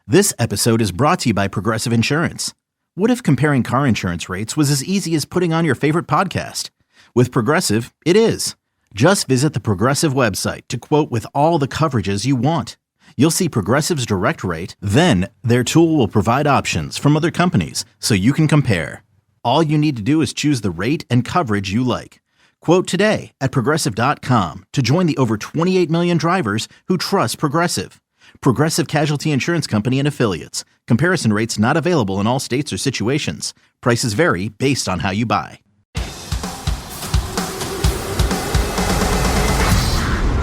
This episode is brought to you by Progressive Insurance. What if comparing car insurance rates was as easy as putting on your favorite podcast? With Progressive, it is. Just visit the Progressive website to quote with all the coverages you want. You'll see Progressive's direct rate, then their tool will provide options from other companies so you can compare. All you need to do is choose the rate and coverage you like. Quote today at Progressive.com to join the over 28 million drivers who trust Progressive. Progressive Casualty Insurance Company and Affiliates. Comparison rates not available in all states or situations. Prices vary based on how you buy.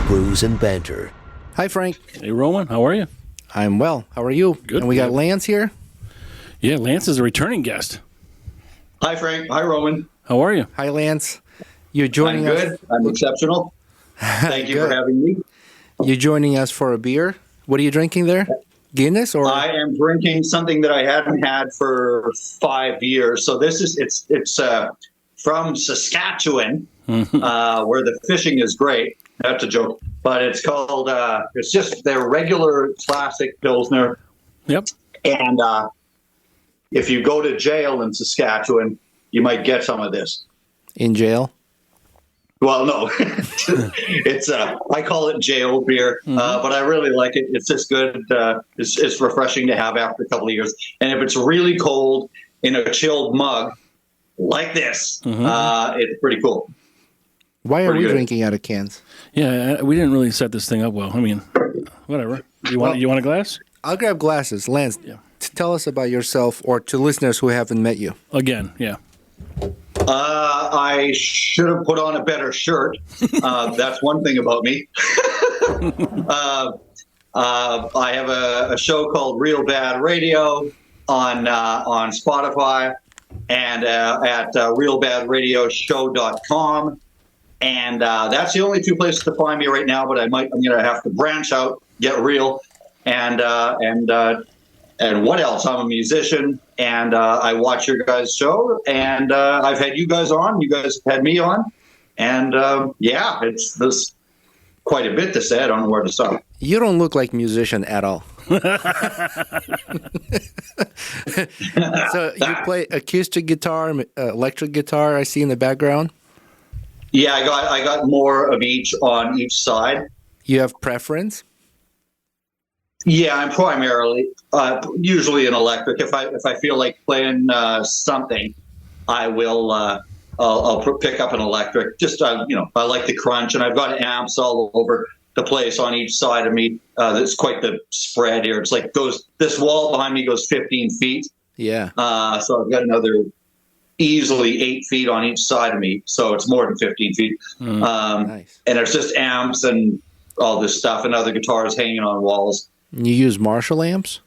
Brews and banter. Hi, Frank. Hey, Roman. How are you? I'm well. How are you? Good. And we got Lance here. Yeah, Lance is a returning guest. Hi, Frank. Hi, Roman. How are you? Hi, Lance. You're joining I'm us. good. I'm exceptional. Thank you for having me. You're joining us for a beer. What are you drinking there? Guinness or? I am drinking something that I hadn't had for 5 years. So this is it's from Saskatchewan, where the fishing is great. That's a joke, but it's called. It's just their regular classic Pilsner. Yep. And if you go to jail in Saskatchewan, you might get some of this. In jail? Well, no, it's I call it jail beer, but I really like it. It's just good. It's refreshing to have after a couple of years. And if it's really cold in a chilled mug like this, it's pretty cool. Why are we drinking out of cans? Yeah, we didn't really set this thing up well. I mean, whatever. You want a glass? I'll grab glasses. Lance, tell us about yourself or to listeners who haven't met you. Again, yeah. I should have put on a better shirt. That's one thing about me. I have a show called Real Bad Radio on Spotify and at realbadradioshow.com. And that's the only two places to find me right now, but I'm going to have to branch out, get real. And what else? I'm a musician, and I watch your guys' show, and I've had you guys on. You guys have had me on, and there's quite a bit to say. I don't know where to start. You don't look like a musician at all. So you play acoustic guitar, electric guitar. I see in the background. Yeah, I got more of each on each side. You have preference? Yeah, I'm primarily usually an electric. If I feel like playing something, I will. I'll pick up an electric. Just I like the crunch, and I've got amps all over the place on each side of me. That's quite the spread here. It's like this wall behind me goes 15 feet. Yeah. So I've got another easily 8 feet on each side of me. So it's more than 15 feet. Nice. And it's just amps and all this stuff, and other guitars hanging on walls. You use Marshall amps?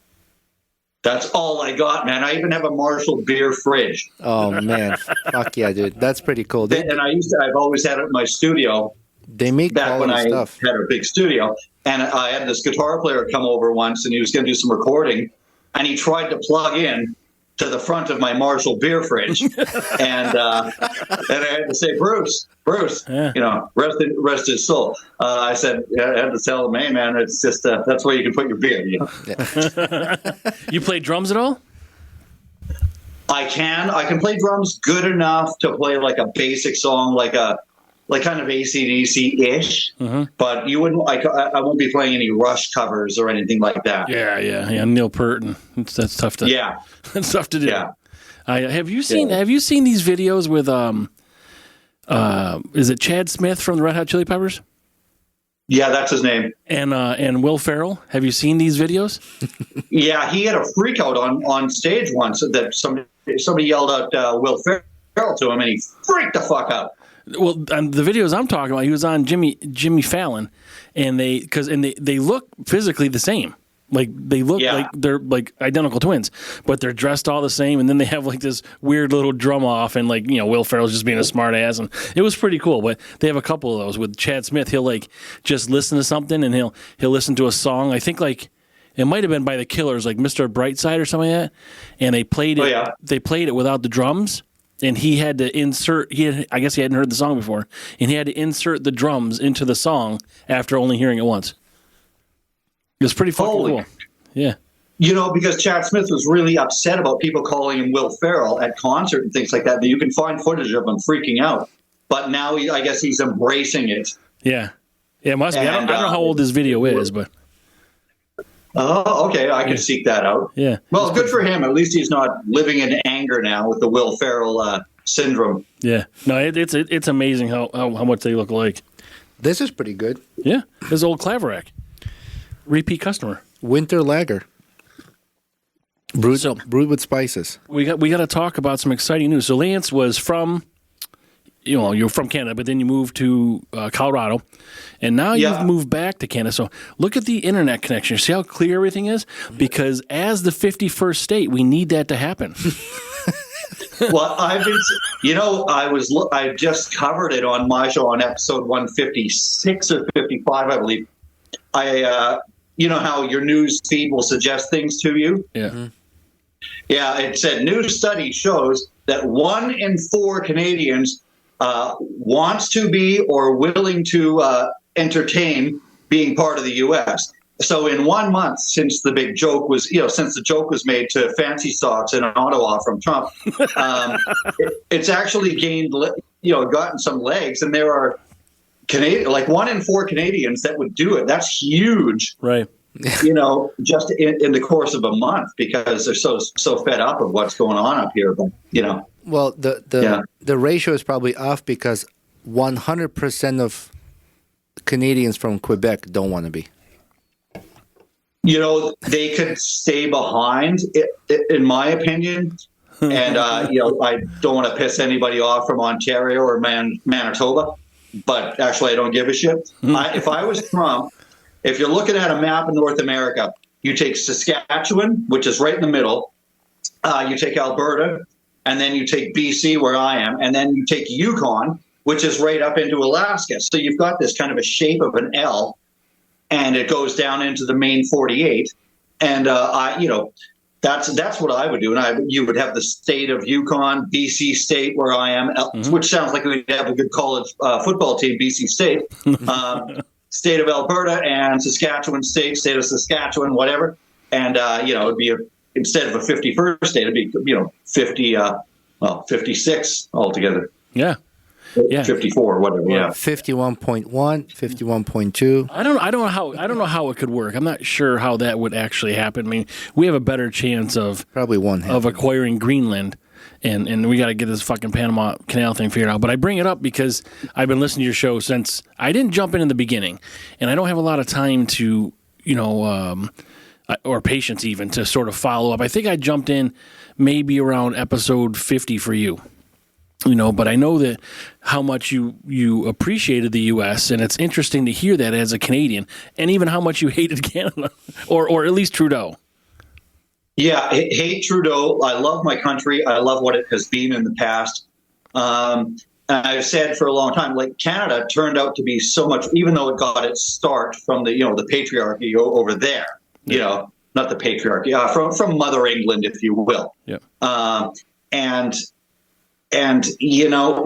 That's all I got, man. I even have a Marshall beer fridge. Oh, man. Fuck yeah, dude. That's pretty cool. And I've always had it in my studio. They make back when I stuff. had a big studio. And I had this guitar player come over once, and he was going to do some recording. And he tried to plug in to the front of my Marshall beer fridge. and I had to say, Bruce, rest his soul. I said, I had to tell him, hey, man, it's just, that's where you can put your beer. You know? Yeah. You play drums at all? I can play drums good enough to play like a basic song, like kind of AC/DC-ish, but you wouldn't. I won't be playing any Rush covers or anything like that. Yeah. Neil Peart, and that's tough to. Yeah, that's tough to do. Yeah. Have you seen these videos with is it Chad Smith from the Red Hot Chili Peppers? Yeah, that's his name. And Will Ferrell. Have you seen these videos? Yeah, he had a freak out on stage once that somebody yelled out Will Ferrell to him, and he freaked the fuck out. Well, the videos I'm talking about, he was on Jimmy Fallon, and they look physically the same. Like they look like they're like identical twins, but they're dressed all the same. And then they have like this weird little drum off, and like Will Ferrell's just being a smart ass, and it was pretty cool. But they have a couple of those with Chad Smith. He'll like just listen to something, and he'll listen to a song. I think like it might have been by the Killers, like Mr. Brightside or something like that. And they played it. Oh, yeah. They played it without the drums. And he had to insert. I guess he hadn't heard the song before, and he had to insert the drums into the song after only hearing it once. It was pretty fucking cool. Yeah. Because Chad Smith was really upset about people calling him Will Ferrell at concert and things like that. You can find footage of him freaking out. But now I guess he's embracing it. Yeah. Yeah, it must be. I don't know how old this video is, but. Oh, okay. I can seek that out. Yeah. Well, good for him. At least he's not living in anger now with the Will Ferrell syndrome. Yeah. No, it's amazing how much they look alike. This is pretty good. Yeah. This old Claverack. Repeat customer. Winter lager. Brewed with spices. We got to talk about some exciting news. So Lance was from, you're from Canada, but then you moved to Colorado, and now you've moved back to Canada. So look at the internet connection. See how clear everything is? Because as the 51st state, we need that to happen. Well, I've been, I just covered it on my show on episode 156 or 55, I believe. How your news feed will suggest things to you? Yeah. Mm-hmm. Yeah, it said new study shows that 1 in 4 Canadians wants to be or willing to entertain being part of the U.S. So in 1 month since the big joke was, since the joke was made to fancy socks in Ottawa from Trump, it's actually gained, gotten some legs, and there are like 1 in 4 Canadians that would do it. That's huge. Right. Just in the course of a month, because they're so fed up of what's going on up here. But well, the ratio is probably off because 100% of Canadians from Quebec don't want to be. They could stay behind, in my opinion. And I don't want to piss anybody off from Ontario or Manitoba, but actually I don't give a shit. If I was Trump. If you're looking at a map of North America, you take Saskatchewan, which is right in the middle. You take Alberta, and then you take BC, where I am, and then you take Yukon, which is right up into Alaska. So you've got this kind of a shape of an L, and it goes down into the main 48. And that's what I would do. And you would have the state of Yukon, BC State, where I am, which sounds like we'd have a good college football team, BC State. State of Alberta and Saskatchewan state of Saskatchewan, whatever. And, it'd be instead of a 51st state, it'd be, 56 altogether. Yeah. Yeah. 54, whatever. Yeah. 51.1, 51.2. I don't know how it could work. I'm not sure how that would actually happen. I mean, we have a better chance of probably of acquiring Greenland. And we got to get this fucking Panama Canal thing figured out. But I bring it up because I've been listening to your show since I didn't jump in the beginning, and I don't have a lot of time to, or patience even to sort of follow up. I think I jumped in maybe around episode 50 for you. But I know that how much you appreciated the U.S., and it's interesting to hear that as a Canadian, and even how much you hated Canada, or at least Trudeau. Yeah, hate Trudeau. I love my country. I love what it has been in the past. And I've said for a long time, like Canada turned out to be so much, even though it got its start from the, the patriarchy over there, not the patriarchy, from Mother England, if you will. Yeah. And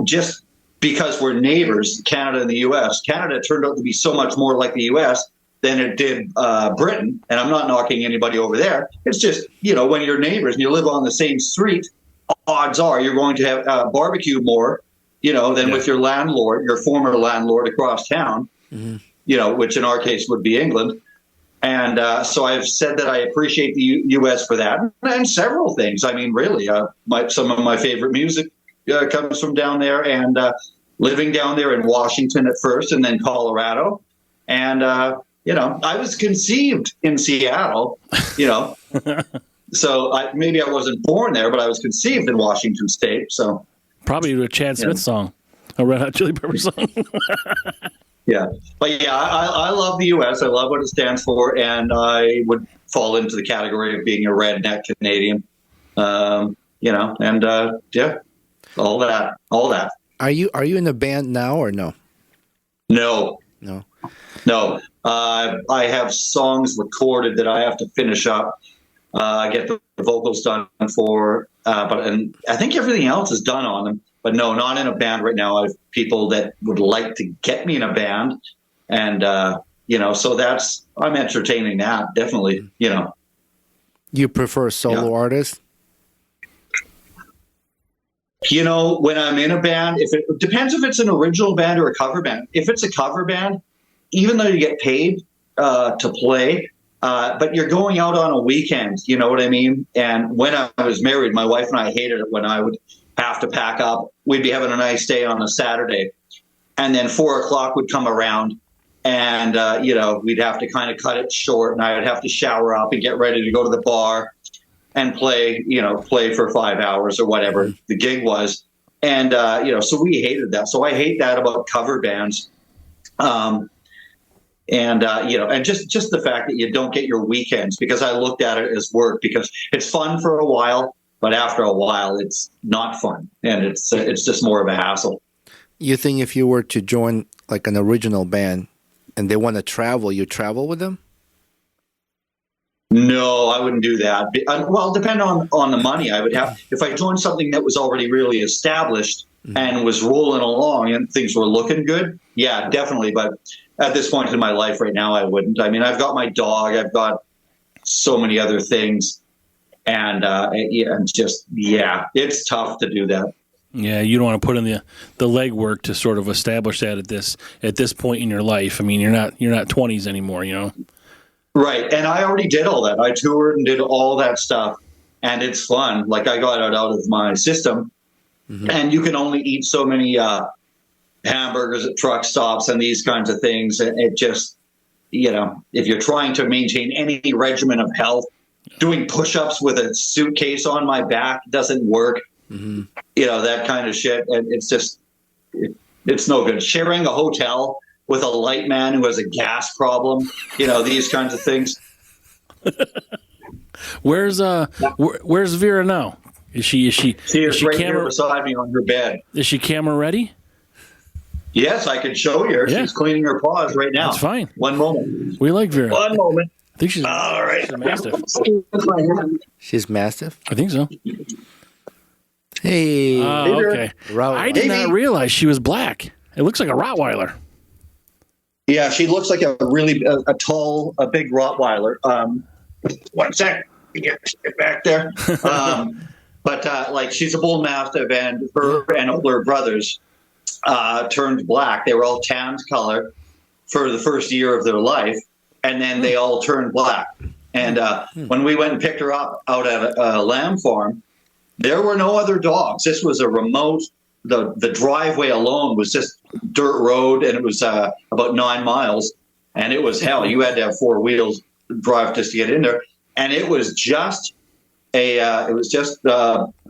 just because we're neighbors, Canada and the U.S., Canada turned out to be so much more like the U.S. than it did Britain. And I'm not knocking anybody over there. It's just, when you're neighbors and you live on the same street, odds are you're going to have barbecue more, than with your landlord, your former landlord across town, which in our case would be England. And so I've said that I appreciate the U.S. for that and several things. I mean, really, some of my favorite music comes from down there, and living down there in Washington at first and then Colorado. And, I was conceived in Seattle, so maybe I wasn't born there, but I was conceived in Washington State. So probably a Chad Smith song, a Red Hot Chili Peppers song. Yeah. But yeah, I love the U.S. I love what it stands for, and I would fall into the category of being a redneck Canadian, all that. Are you in a band now or no? No. I have songs recorded that I have to finish up. I get the vocals done for, and I think everything else is done on them. But no, not in a band right now. I have people that would like to get me in a band, and so I'm entertaining that, definitely. You prefer solo artists? You know, when I'm in a band, if it depends if it's an original band or a cover band. If it's a cover band, even though you get paid to play, but you're going out on a weekend, you know what I mean? And when I was married, my wife and I hated it when I would have to pack up. We'd be having a nice day on a Saturday, and then 4 o'clock would come around, and you know, we'd have to kind of cut it short, and I would have to shower up and get ready to go to the bar and play for 5 hours or whatever the gig was. And, you know, so we hated that. So I hate that about cover bands. You know, and just the fact that you don't get your weekends, because I looked at it as work, because it's fun for a while, but after a while it's not fun. And it's just more of a hassle. You think if you were to join like an original band and they want to travel, you travel with them? No, I wouldn't do that. Well, depending on the money, I would have. If I joined something that was already really established and was rolling along and things were looking good, yeah, definitely. But at this point in my life right now, I wouldn't. I mean, I've got my dog. I've got so many other things. And it's tough to do that. Yeah, you don't want to put in the legwork to sort of establish that at this point in your life. I mean, you're not 20s anymore, you know. Right. And I already did all that. I toured and did all that stuff. And it's fun. Like, I got it out of my system. Mm-hmm. And you can only eat so many hamburgers at truck stops and these kinds of things. And it just, you know, if you're trying to maintain any regimen of health, doing push-ups with a suitcase on my back doesn't work. Mm-hmm. You know, that kind of shit. And it's just, it's no good. Sharing a hotel with a light man who has a gas problem, you know, these kinds of things. Where's Vera now? Is she right here beside me on her bed. Is she camera ready? Yes, I could show you her. Yeah. She's cleaning her paws right now. That's fine. One moment. We like Vera. One moment. I think she's all right. She's a mastiff. She's mastiff? I think so. Hey. Okay. I did not realize she was black. It looks like a Rottweiler. Yeah, she looks like a really tall, big Rottweiler. 1 sec, get back there. But like, she's a bull mastiff, and her and older brothers turned black. They were all tanned color for the first year of their life, and then they all turned black. And when we went and picked her up out at a lamb farm, there were no other dogs. This was a remote. The driveway alone was just dirt road, and it was about 9 miles, and it was hell. You had to have 4 wheels drive just to get in there, and it was just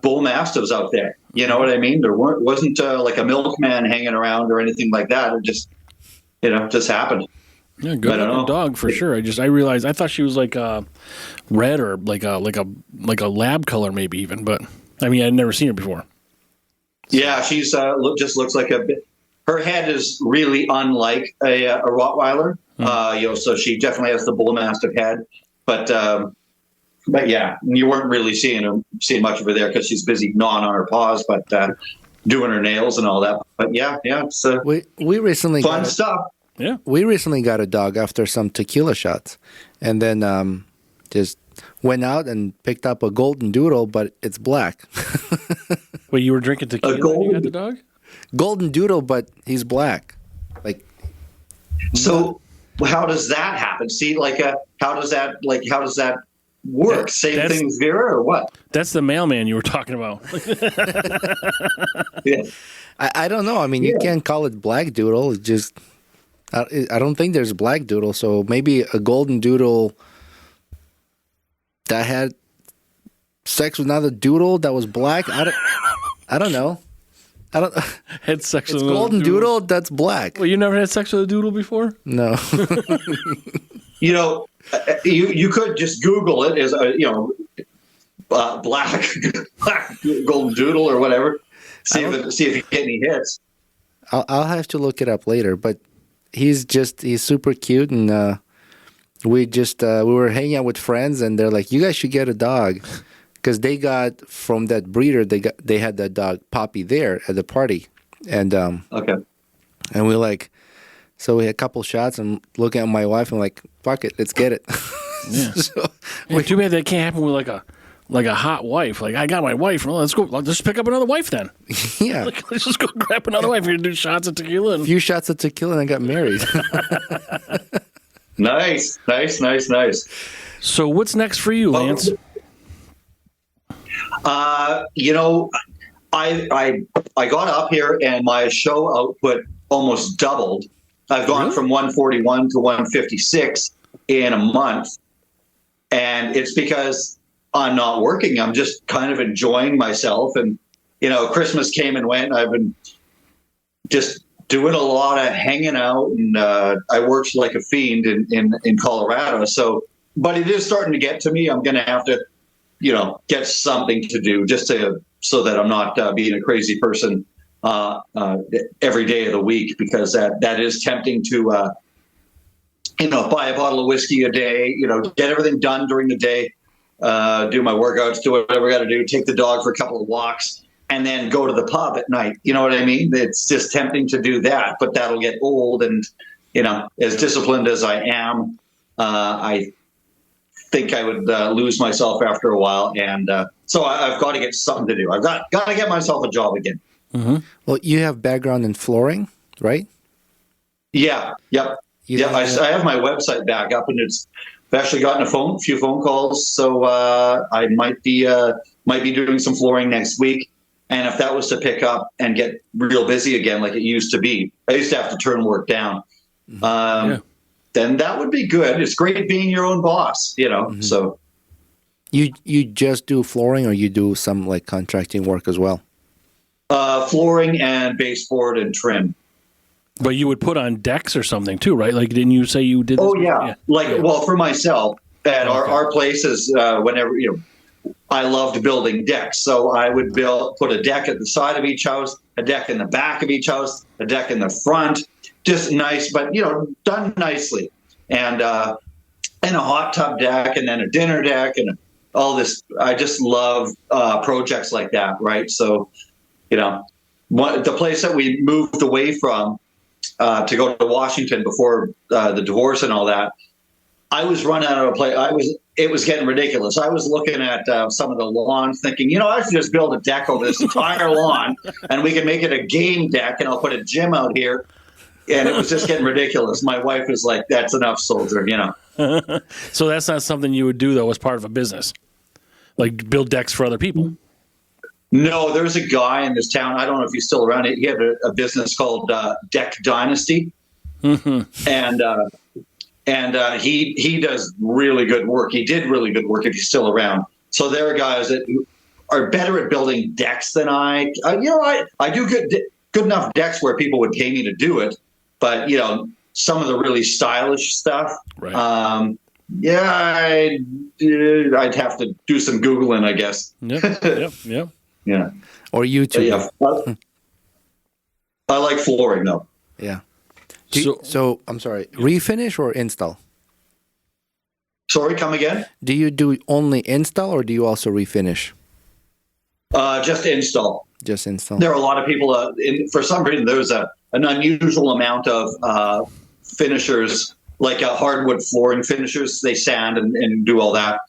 bull mastiffs out there. You know what I mean? There wasn't like a milkman hanging around or anything like that. It just, you know, just happened. Yeah, good dog for sure. I realized I thought she was like red or like a lab color maybe even, but I mean, I'd never seen her before. Yeah, she's just looks like a bit. Her head is really unlike a Rottweiler. You know, so she definitely has the bull mastiff head. But yeah, you weren't really seeing much of her there because she's busy gnawing on her paws, but doing her nails and all that. But yeah, it's we recently fun stuff. Yeah, we recently got a dog after some tequila shots, and then just went out and picked up a golden doodle, but it's black. Wait, you were drinking tequila when you got the dog? Golden doodle, but he's black. Like, so how does that happen? See, like, how does that work? Same thing with Vera, or what? That's the mailman you were talking about. Yeah. I don't know. I mean, you can't call it black doodle. It's just, I don't think there's black doodle. So maybe a golden doodle that had sex with another doodle that was black. I don't know. Had sex with a golden doodle that's black. Well, you never had sex with a doodle before? No. You know, you could just Google it as a, you know, black golden doodle or whatever. See if you get any hits. I'll have to look it up later. But he's super cute, and we were hanging out with friends, and they're like, "You guys should get a dog." Because they got from that breeder, they had that dog Poppy there at the party, and okay, and we like, so we had a couple shots, and looking at my wife, and like, fuck it, let's get it. Yeah. So, Too bad that can't happen with like a hot wife. Like, I got my wife. Well, let's go. Let's just pick up another wife then. yeah. Like, let's just go grab another wife. We're gonna do shots of tequila. A few shots of tequila and I got married. Nice. So what's next for you, Lance? You know, I got up here and my show output almost doubled. I've gone from 141 to 156 in a month. And it's because I'm not working. I'm just kind of enjoying myself. And, you know, Christmas came and went. I've been just doing a lot of hanging out. And I worked like a fiend in Colorado. So, but it is starting to get to me. I'm going to have to, you know, get something to do just so that I'm not being a crazy person every day of the week, because that is tempting to, you know, buy a bottle of whiskey a day, you know, get everything done during the day, do my workouts, do whatever I got to do, take the dog for a couple of walks, and then go to the pub at night. You know what I mean? It's just tempting to do that, but that'll get old. And, you know, as disciplined as I am, I think I would lose myself after a while. And so I've got to get something to do. I've got to get myself a job again. Mm-hmm. Well, you have background in flooring, right? Yeah. Yep. I have my website back up, and I've actually gotten a few phone calls. So I might be doing some flooring next week. And if that was to pick up and get real busy again, like it used to be, I used to have to turn work down. Then that would be good. It's great being your own boss, you know. Mm-hmm. So you just do flooring, or you do some like contracting work as well? Flooring and baseboard and trim. But you would put on decks or something too, right? Like, didn't you say you did this? Oh, yeah. Well, for myself, at our places, whenever, you know, I loved building decks. So I would put a deck at the side of each house, a deck in the back of each house, a deck in the front, just nice, but, you know, done nicely. And a hot tub deck, and then a dinner deck, and all this. I just love projects like that, right? So, you know, the place that we moved away from to go to Washington before the divorce and all that, I was run out of a place. It was getting ridiculous. I was looking at some of the lawns thinking, you know, I should just build a deck over this entire lawn, and we can make it a game deck, and I'll put a gym out here. And it was just getting ridiculous. My wife was like, that's enough, soldier, you know. So that's not something you would do, though, as part of a business? Like build decks for other people? No, there's a guy in this town. I don't know if he's still around. He had a business called Deck Dynasty. Mm-hmm. And he does really good work. He did really good work if he's still around. So there are guys that are better at building decks than I. You know, I do good enough decks where people would pay me to do it. But, you know, some of the really stylish stuff, right. I'd have to do some Googling, I guess. Yep. Yeah. Or YouTube. Yeah. I like flooring, though. Yeah. So, I'm sorry, refinish or install? Sorry, come again? Do you do only install, or do you also refinish? Just install. Just install. There are a lot of people, for some reason, there's an unusual amount of finishers, like hardwood flooring finishers. They sand and do all that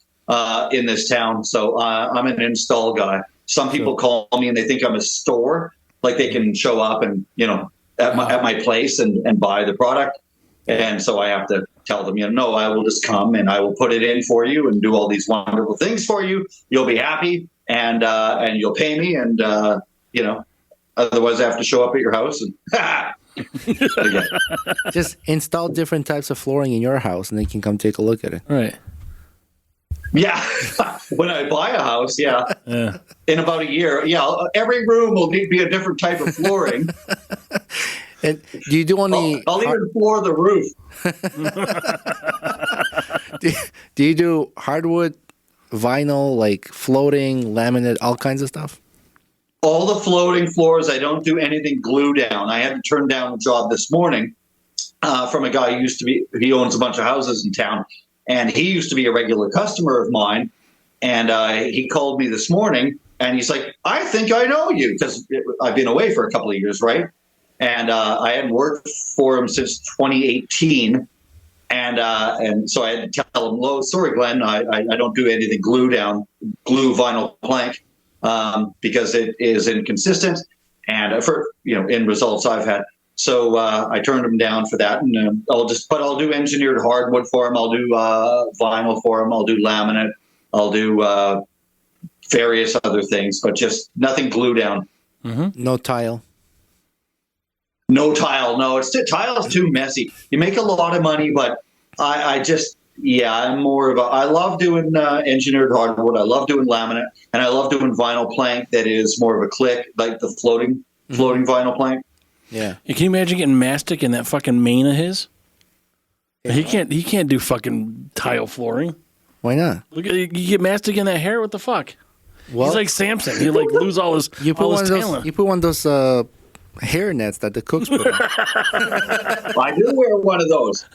in this town. So I'm an install guy. Some people call me and they think I'm a store, like they can show up and, you know, at my place and buy the product. And so I have to tell them, you know, no, I will just come and I will put it in for you and do all these wonderful things for you. You'll be happy and you'll pay me. And, you know, otherwise I have to show up at your house and just install different types of flooring in your house and they can come take a look at it. Right. Yeah. When I buy a house, yeah. In about a year, every room will be a different type of flooring. And do you do only... I'll even floor the roof. do you do hardwood, vinyl, like floating, laminate, all kinds of stuff? All the floating floors. I don't do anything glue down. I had to turn down a job this morning from a guy who he owns a bunch of houses in town. And he used to be a regular customer of mine. And he called me this morning and he's like, I think I know you, because I've been away for a couple of years, right? And I hadn't worked for him since 2018. And so I had to tell him, "Well, sorry, Glenn, I don't do anything glue vinyl plank because it is inconsistent and for in results I've had." So I turned him down for that, and I'll do engineered hardwood for him. I'll do vinyl for him. I'll do laminate. I'll do various other things, but just nothing glue down. Mm-hmm. No tile. No tile. No, tile's too messy. You make a lot of money, but I'm more of I love doing engineered hardwood. I love doing laminate, and I love doing vinyl plank that is more of a click, like the floating vinyl plank. Yeah. Can you imagine getting mastic in that fucking mane of his? Yeah. He can't do fucking tile flooring. Why not? Look at you get mastic in that hair. What the fuck? Well, he's like Samson. He like lose all his talent. You put one of those hair nets that the cooks put on. I do wear one of those.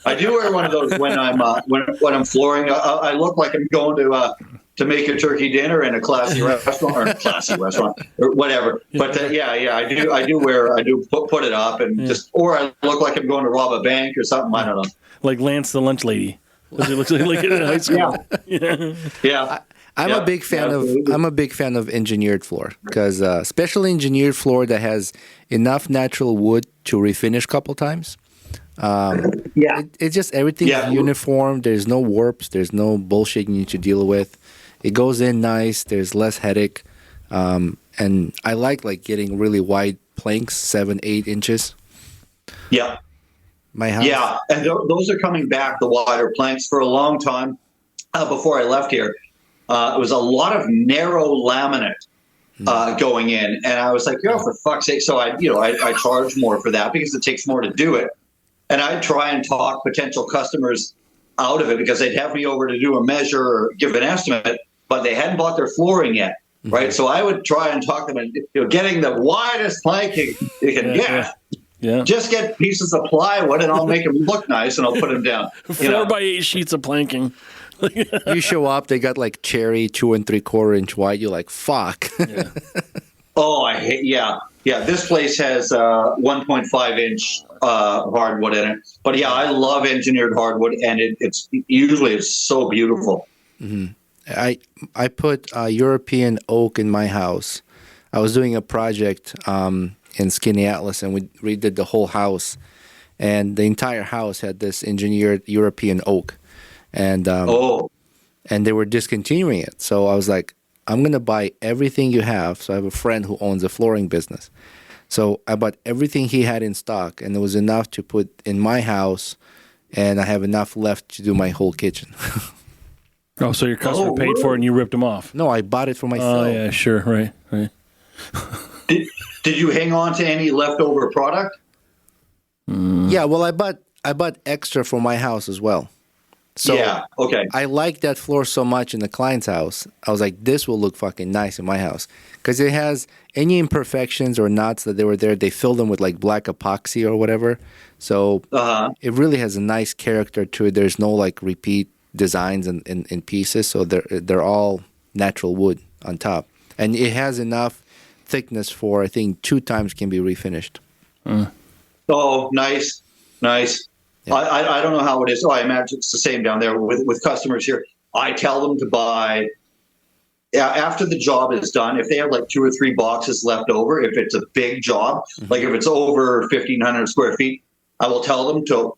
When I'm when I'm flooring. I look like I'm going to make a turkey dinner in a classy restaurant or whatever. But I do put it up and or I look like I'm going to rob a bank or something. I don't know. Like Lance the lunch lady. Does it look like in high school? Yeah. I'm a big fan of engineered floor because especially engineered floor that has enough natural wood to refinish a couple times. It's just everything's uniform. There's no warps. There's no bullshit you need to deal with. It goes in nice. There's less headache. And I like getting really wide planks, 7-8 inches. Yeah. My house. Yeah, and those are coming back, the wider planks, for a long time. Before I left here, it was a lot of narrow laminate going in, and I was like, for fuck's sake! So I charge more for that because it takes more to do it, and I'd try and talk potential customers out of it because they'd have me over to do a measure or give an estimate, but they hadn't bought their flooring yet, right? So I would try and talk them into getting the widest plank you can get. Yeah. Just get pieces of plywood and I'll make them look nice and I'll put them down. 4x8 sheets of planking. You show up, they got cherry 2 3/4 inch wide. You're like, fuck. Yeah. Oh, I hate. Yeah. This place has 1.5 inch hardwood in it, but I love engineered hardwood, and it's usually so beautiful. Mm-hmm. I put European oak in my house. I was doing a project in Skinny Atlas, and we redid the whole house, and the entire house had this engineered European oak, and and they were discontinuing it. So I was like, I'm gonna buy everything you have. So I have a friend who owns a flooring business, so I bought everything he had in stock, and it was enough to put in my house, and I have enough left to do my whole kitchen. Oh, so your customer paid for it and you ripped them off? No, I bought it for myself. Oh yeah, sure, right. Did you hang on to any leftover product? Yeah, well, I bought extra for my house as well. So okay. I like that floor so much in the client's house. I was like, this will look fucking nice in my house because it has any imperfections or knots that they were there. They filled them with black epoxy or whatever. So it really has a nice character to it. There's no repeat designs in pieces. So they're all natural wood on top, and it has enough thickness for I think 2 times can be refinished. Oh, nice. Yeah. I don't know how it is. I imagine it's the same down there with customers here. I tell them to buy after the job is done. If they have 2 or 3 boxes left over, if it's a big job, like if it's over 1,500 square feet, I will tell them to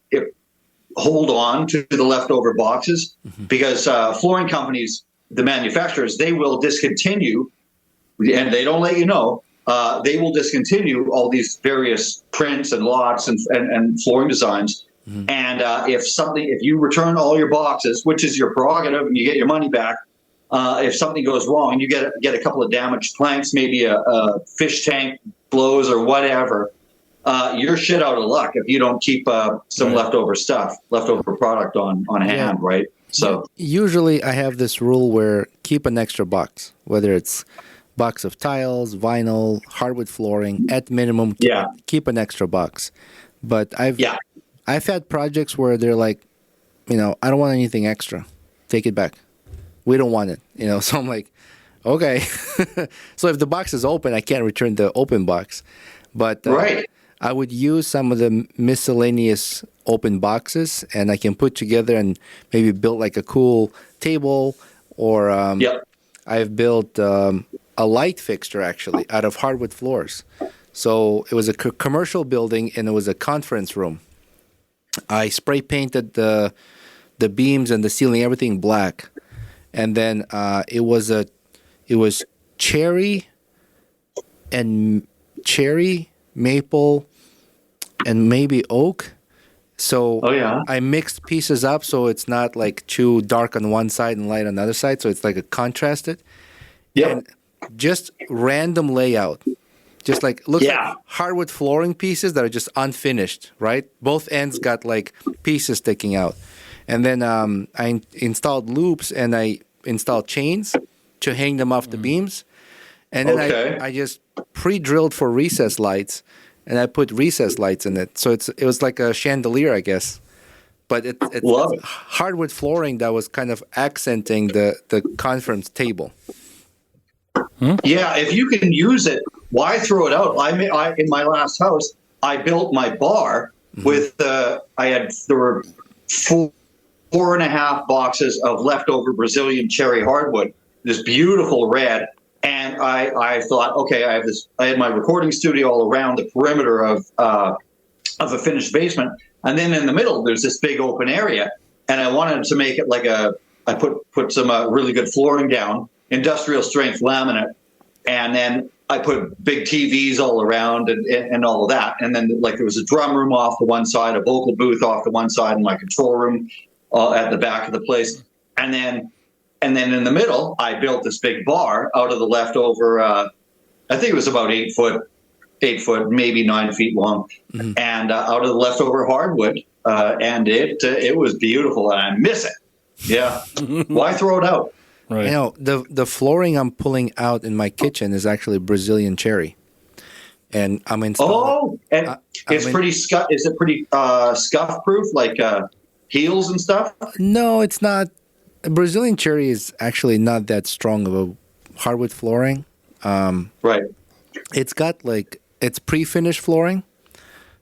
hold on to the leftover boxes because flooring companies, the manufacturers, they will discontinue, and they don't let you know. They will discontinue all these various prints and lots and flooring designs. And if you return all your boxes, which is your prerogative, and you get your money back, if something goes wrong and you get a couple of damaged planks, maybe a fish tank blows or whatever, you're shit out of luck if you don't keep some leftover product on hand, right? So usually I have this rule where keep an extra box, whether it's box of tiles, vinyl, hardwood flooring, at minimum, keep an extra box. But I've had projects where they're like, I don't want anything extra. Take it back. We don't want it. So I'm like, okay. So if the box is open, I can't return the open box. But I would use some of the miscellaneous open boxes, and I can put together and maybe build like a cool table, or I've built a light fixture actually out of hardwood floors. So it was a commercial building, and it was a conference room. I spray painted the beams and the ceiling, everything black, and then it was cherry, maple, and maybe oak. So I mixed pieces up so it's not like too dark on one side and light on the other side. So it's like a contrasted. Yeah. And just random layout. Just like looks like hardwood flooring pieces that are just unfinished, right? Both ends got like pieces sticking out. And then I installed loops and I installed chains to hang them off the beams. And then I just pre-drilled for recess lights, and I put recess lights in it. So it was like a chandelier, I guess. But it's hardwood flooring that was kind of accenting the conference table. Yeah, if you can use it, why throw it out? I in my last house, I built my bar with there were 4.5 boxes of leftover Brazilian cherry hardwood, this beautiful red. And I thought, okay, I had my recording studio all around the perimeter of a finished basement, and then in the middle there's this big open area, and I wanted to make it like I put some really good flooring down, industrial strength laminate, and then I put big TVs all around and all of that, and then like there was a drum room off the one side, a vocal booth off the one side, and my control room at the back of the place, and then in the middle, I built this big bar out of the leftover. I think it was about 8 foot, maybe 9 feet long, and out of the leftover hardwood, and it was beautiful, and I miss it. Yeah, why throw it out? Right. You know, the flooring I'm pulling out in my kitchen is actually Brazilian cherry, and I'm installing. Oh, and it's pretty scuff. Is it pretty scuff proof, like heels and stuff? No, it's not. Brazilian cherry is actually not that strong of a hardwood flooring. Right. It's got it's pre-finished flooring.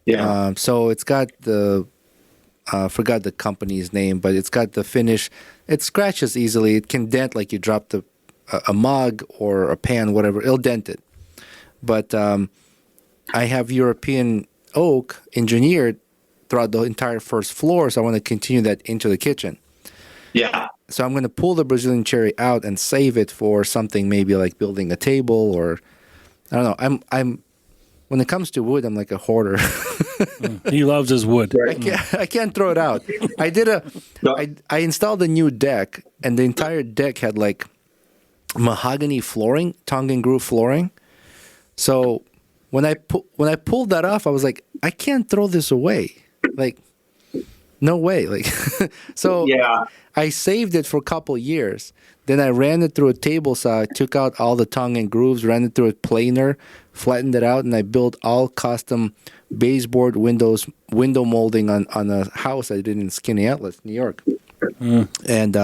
Yeah. So it's got forgot the company's name, but it's got the finish. It scratches easily. It can dent like you dropped a mug or a pan, whatever. It'll dent it. But I have European oak engineered throughout the entire first floor, so I want to continue that into the kitchen. Yeah. So I'm going to pull the Brazilian cherry out and save it for something maybe like building a table, or I don't know. I'm when it comes to wood, I'm like a hoarder. He loves his wood. I can't throw it out. I installed a new deck, and the entire deck had like mahogany flooring, tongue and groove flooring. So when I pulled that off, I was like, I can't throw this away. Like, no way. Like, so yeah. I saved it for a couple years. Then I ran it through a table saw, took out all the tongue and grooves, ran it through a planer, flattened it out, and I built all custom baseboard window molding on a house I did in Skinny Atlas, New York. And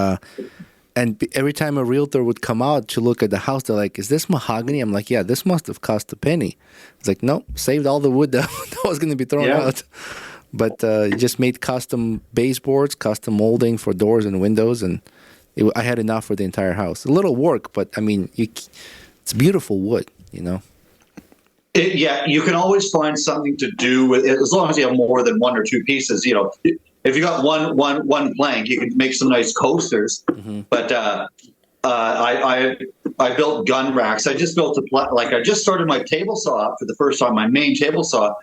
every time a realtor would come out to look at the house, they're like, "Is this mahogany?" I'm like, "Yeah, this must have cost a penny." It's like, "Nope, saved all the wood that was going to be thrown out." But just made custom baseboards, custom molding for doors and windows, and I had enough for the entire house. A little work, but I mean, it's beautiful wood, you know. Yeah, you can always find something to do with it as long as you have more than one or two pieces. You know, if you got one plank, you can make some nice coasters. Mm-hmm. But I built gun racks. I just built I just started my table saw for the first time, my main table saw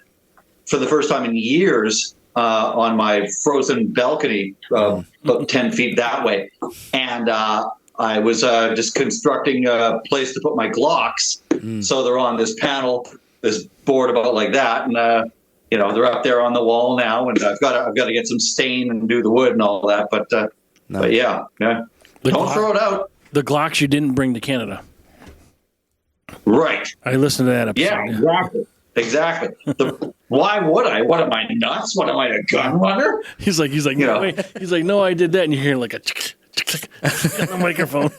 for the first time in years on my frozen balcony, about 10 feet that way, and I was just constructing a place to put my Glocks. So they're on this panel, this board about like that, and they're up there on the wall now. And I've got to get some stain and do the wood and all that. But yeah. Don't throw it out. The Glocks you didn't bring to Canada, right? I listened to that episode. Yeah, exactly. Why would I? What am I nuts? What am I, a gun runner? He's like, no, I did that, and you hear like a. on the microphone.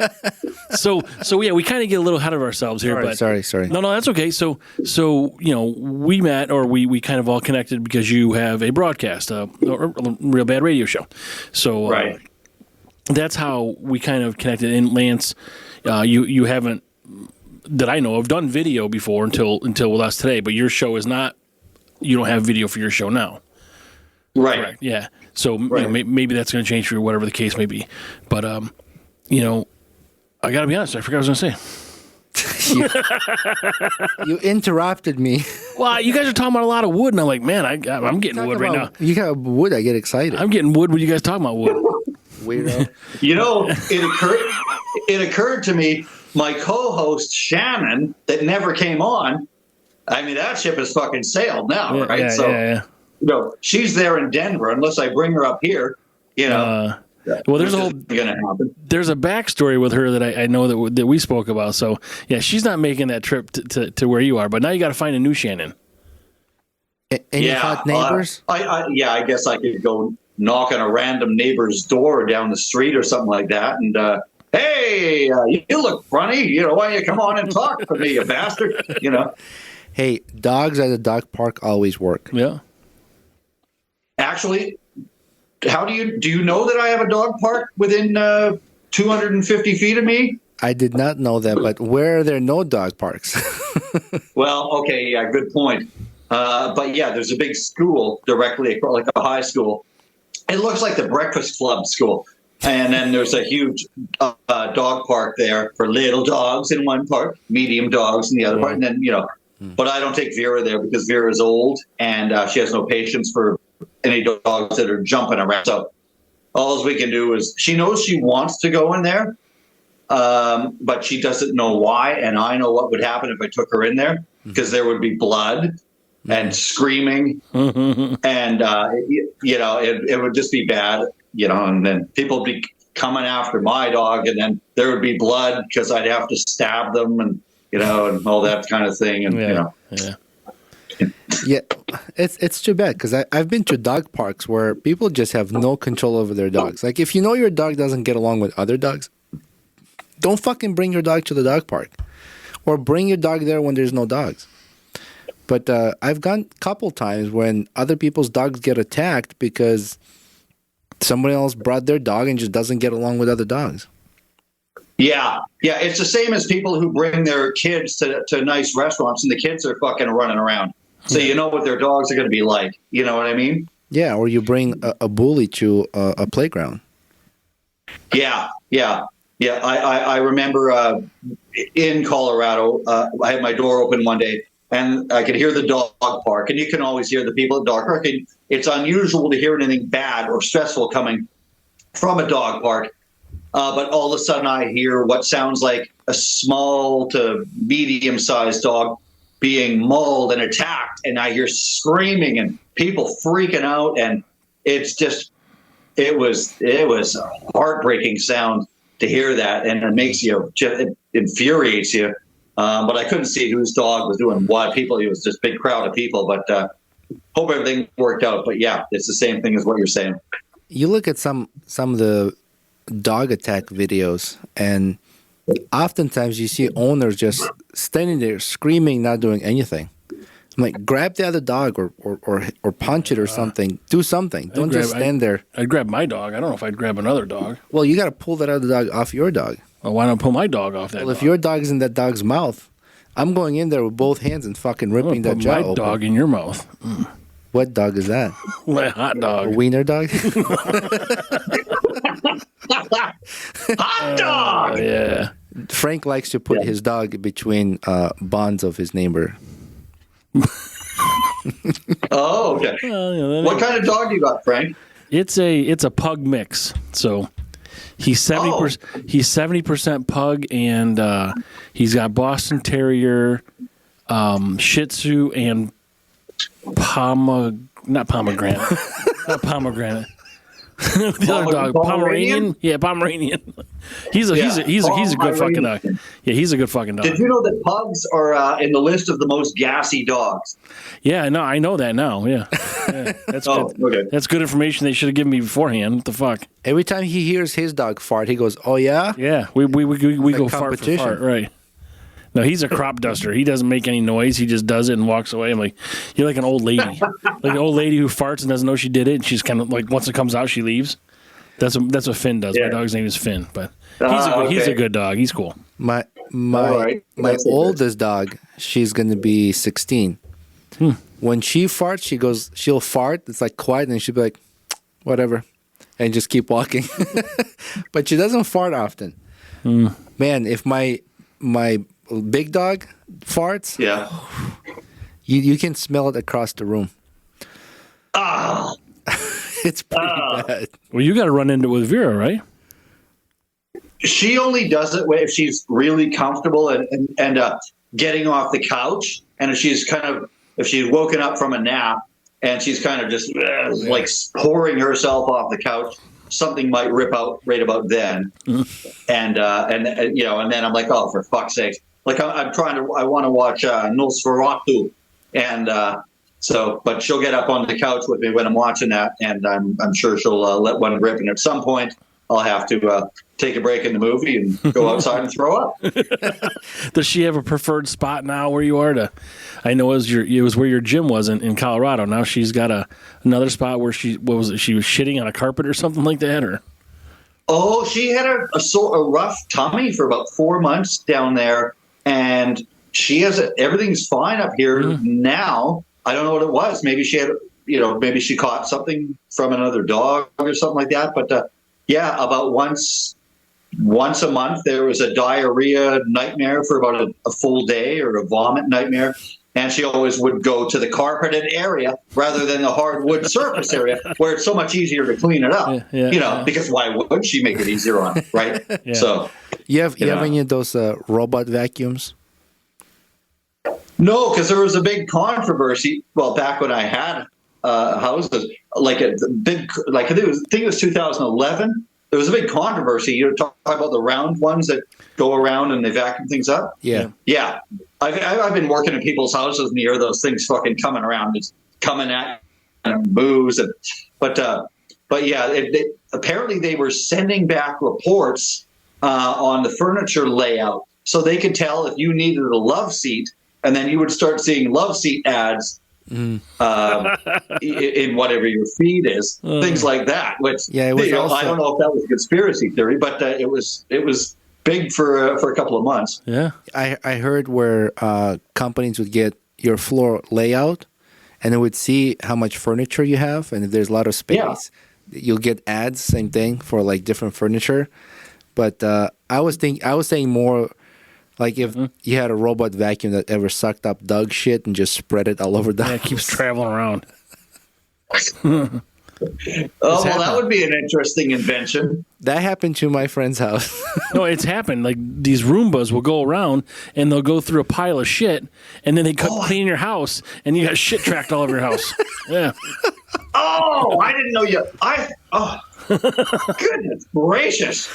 So yeah, we kind of get a little ahead of ourselves here. Sorry. No, that's okay. So we met, or we kind of all connected because you have a broadcast, a Real Bad radio show. So Right. That's how we kind of connected. And Lance, you haven't, that I know of, done video before until with us today. But your show is not. You don't have video for your show now. Right. Correct. Yeah. So maybe that's going to change for you, whatever the case may be. But I got to be honest. I forgot what I was going to say. You interrupted me. Well, you guys are talking about a lot of wood, and I'm like, man, I'm getting wood right now. You got wood. I get excited. I'm getting wood when you guys talking about wood. Weirdo. It occurred to me, my co-host Shannon, that never came on. I mean, that ship has fucking sailed now, right? Yeah. She's there in Denver. Unless I bring her up here, well, there's gonna happen. There's a backstory with her that I know that we spoke about. So yeah, she's not making that trip to where you are. But now you got to find a new Shannon. Any hot neighbors? I guess I could go knock on a random neighbor's door down the street or something like that, and hey, you look funny. Why don't you come on and talk to me, you bastard? Hey, dogs at a dog park always work. Yeah. Actually, do you know that I have a dog park within 250 feet of me? I did not know that, but where are there no dog parks? Well, okay, yeah, good point. But yeah, there's a big school directly across, like a high school. It looks like the Breakfast Club school. And then there's a huge dog park there for little dogs in one part, medium dogs in the other part. And then, but I don't take Vera there because Vera is old and she has no patience for any dogs that are jumping around. So all we can do is, she knows she wants to go in there, but she doesn't know why. And I know what would happen if I took her in there, because there would be blood and screaming, and it would just be bad, and then people would be coming after my dog, and then there would be blood because I'd have to stab them, and and all that kind of thing, and Yeah, it's too bad because I've been to dog parks where people just have no control over their dogs. Like, if you know your dog doesn't get along with other dogs, don't fucking bring your dog to the dog park, or bring your dog there when there's no dogs. But I've gone a couple times when other people's dogs get attacked because somebody else brought their dog and just doesn't get along with other dogs. Yeah. It's the same as people who bring their kids to nice restaurants and the kids are fucking running around. So you know what their dogs are going to be like. You know what I mean? Yeah, or you bring a bully to a playground. Yeah. I remember in Colorado, I had my door open one day and I could hear the dog park, and you can always hear the people at the dog park. And it's unusual to hear anything bad or stressful coming from a dog park. But all of a sudden I hear what sounds like a small to medium-sized dog being mauled and attacked. And I hear screaming and people freaking out. And it's just, it was a heartbreaking sound to hear that. And it makes you, it infuriates you. But I couldn't see whose dog was doing what. It was just a big crowd of people, but hope everything worked out. But yeah, it's the same thing as what you're saying. You look at some of the dog attack videos, and oftentimes you see owners just standing there screaming, not doing anything. I'm like, grab the other dog or punch it or something. Do something. Don't just stand there. I'd grab my dog. I don't know if I'd grab another dog. Well, you got to pull that other dog off your dog. Well, why don't I pull my dog off that dog? Well, if your dog's in that dog's mouth, I'm going in there with both hands and fucking ripping that jaw open. My dog in your mouth. Mm. What dog is that? My hot dog. A wiener dog? Hot dog! Yeah. Frank likes to put his dog between bonds of his neighbor. Oh, okay. What kind of dog you got, Frank? It's a pug mix. So he's 70% pug, and he's got Boston Terrier, Shih Tzu, and not pomegranate. The other dog, Pomeranian. Yeah, Pomeranian. He's a good fucking dog. Yeah, he's a good fucking dog. Did you know that pugs are in the list of the most gassy dogs? Yeah, no, I know that now. Yeah, that's good. Okay. That's good information they should have given me beforehand. What the fuck? Every time he hears his dog fart, he goes, "Oh yeah." Yeah, we go fart for competition. fart, right? No, he's a crop duster. He doesn't make any noise. He just does it and walks away. I'm like, you're like an old lady, like an old lady who farts and doesn't know she did it, and she's kind of like, once it comes out, she leaves. That's what Finn does. Yeah. My dog's name is Finn, but he's a good dog. He's cool. My right. my That's it. oldest dog, she's gonna be 16. When she farts, she'll fart. It's like quiet, and she'll be like, whatever, and just keep walking. But she doesn't fart often. Man, if my big dog farts, Yeah. you can smell it across the room. Ah. It's pretty bad. Well, you got to run into it with Vera, right? She only does it if she's really comfortable and getting off the couch, and if she's woken up from a nap and she's kind of just like pouring herself off the couch, something might rip out right about then. And then I'm like, oh, for fuck's sake! Like I want to watch Nosferatu, and but she'll get up on the couch with me when I'm watching that, and I'm sure she'll let one rip, and at some point I'll have to take a break in the movie and go outside and throw up. Does she have a preferred spot now where you are? I know it was where your gym was in Colorado. Now she's got another spot where she was shitting on a carpet or something like that, or? Oh, she had a rough tummy for about 4 months down there, and she has everything's fine up here now. I don't know what it was. Maybe she had, maybe she caught something from another dog or something like that. But about once a month, there was a diarrhea nightmare for about a full day, or a vomit nightmare. And she always would go to the carpeted area rather than the hardwood surface area, where it's so much easier to clean it up. Because why would she make it easier on it, right? Yeah. So You have any of those robot vacuums? no, because there was a big controversy. Well, back when I had houses, I think it was 2011. There was a big controversy. You're talking about the round ones that go around and they vacuum things up. Yeah. Yeah. I've been working in people's houses and you hear those things fucking coming around, just coming at and moves. Apparently they were sending back reports on the furniture layout, so they could tell if you needed a love seat, and then you would start seeing love seat ads in whatever your feed is, things like that. Which it was I don't know if that was a conspiracy theory, but it was big for a couple of months. Yeah, I heard where companies would get your floor layout, and it would see how much furniture you have, and if there's a lot of space, you'll get ads. Same thing for like different furniture. But I was saying more like if you had a robot vacuum that ever sucked up dog shit and just spread it all over the house. it keeps traveling around. That would be an interesting invention. That happened to my friend's house. No, it's happened. Like these Roombas will go around and they'll go through a pile of shit, and then they clean your house, and you got shit tracked all over your house. Yeah. Oh, I didn't know you. Goodness gracious.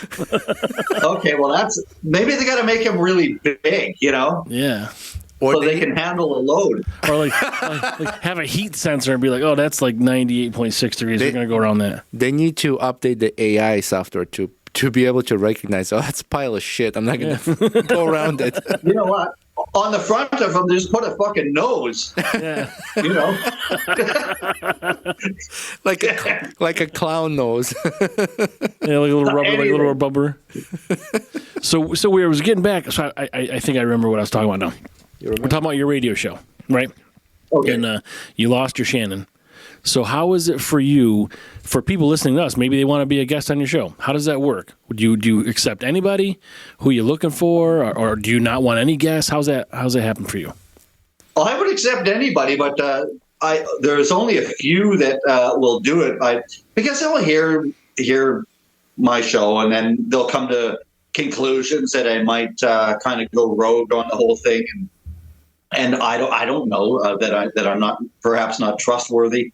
Okay, well maybe they got to make them really big, Yeah. So they can handle a load. Or like have a heat sensor and be like, oh, that's like 98.6 degrees. We're going to go around that. They need to update the AI software to be able to recognize, that's a pile of shit. I'm not going to go around it. You know what? On the front of them, just put a fucking nose. Yeah. like a clown nose. Yeah, like a little rubber. So we was getting back. So I think I remember what I was talking about now. We're talking about your radio show, right? Okay. And you lost your Shannon. So how is it for you, for people listening to us, maybe they want to be a guest on your show? How does that work? Do you accept anybody? Who are you looking for? Or do you not want any guests? How's that happen for you? Well, I would accept anybody, but there's only a few that will do it. Because they'll hear my show, and then they'll come to conclusions that I might kind of go rogue on the whole thing, and I don't know that I'm not trustworthy.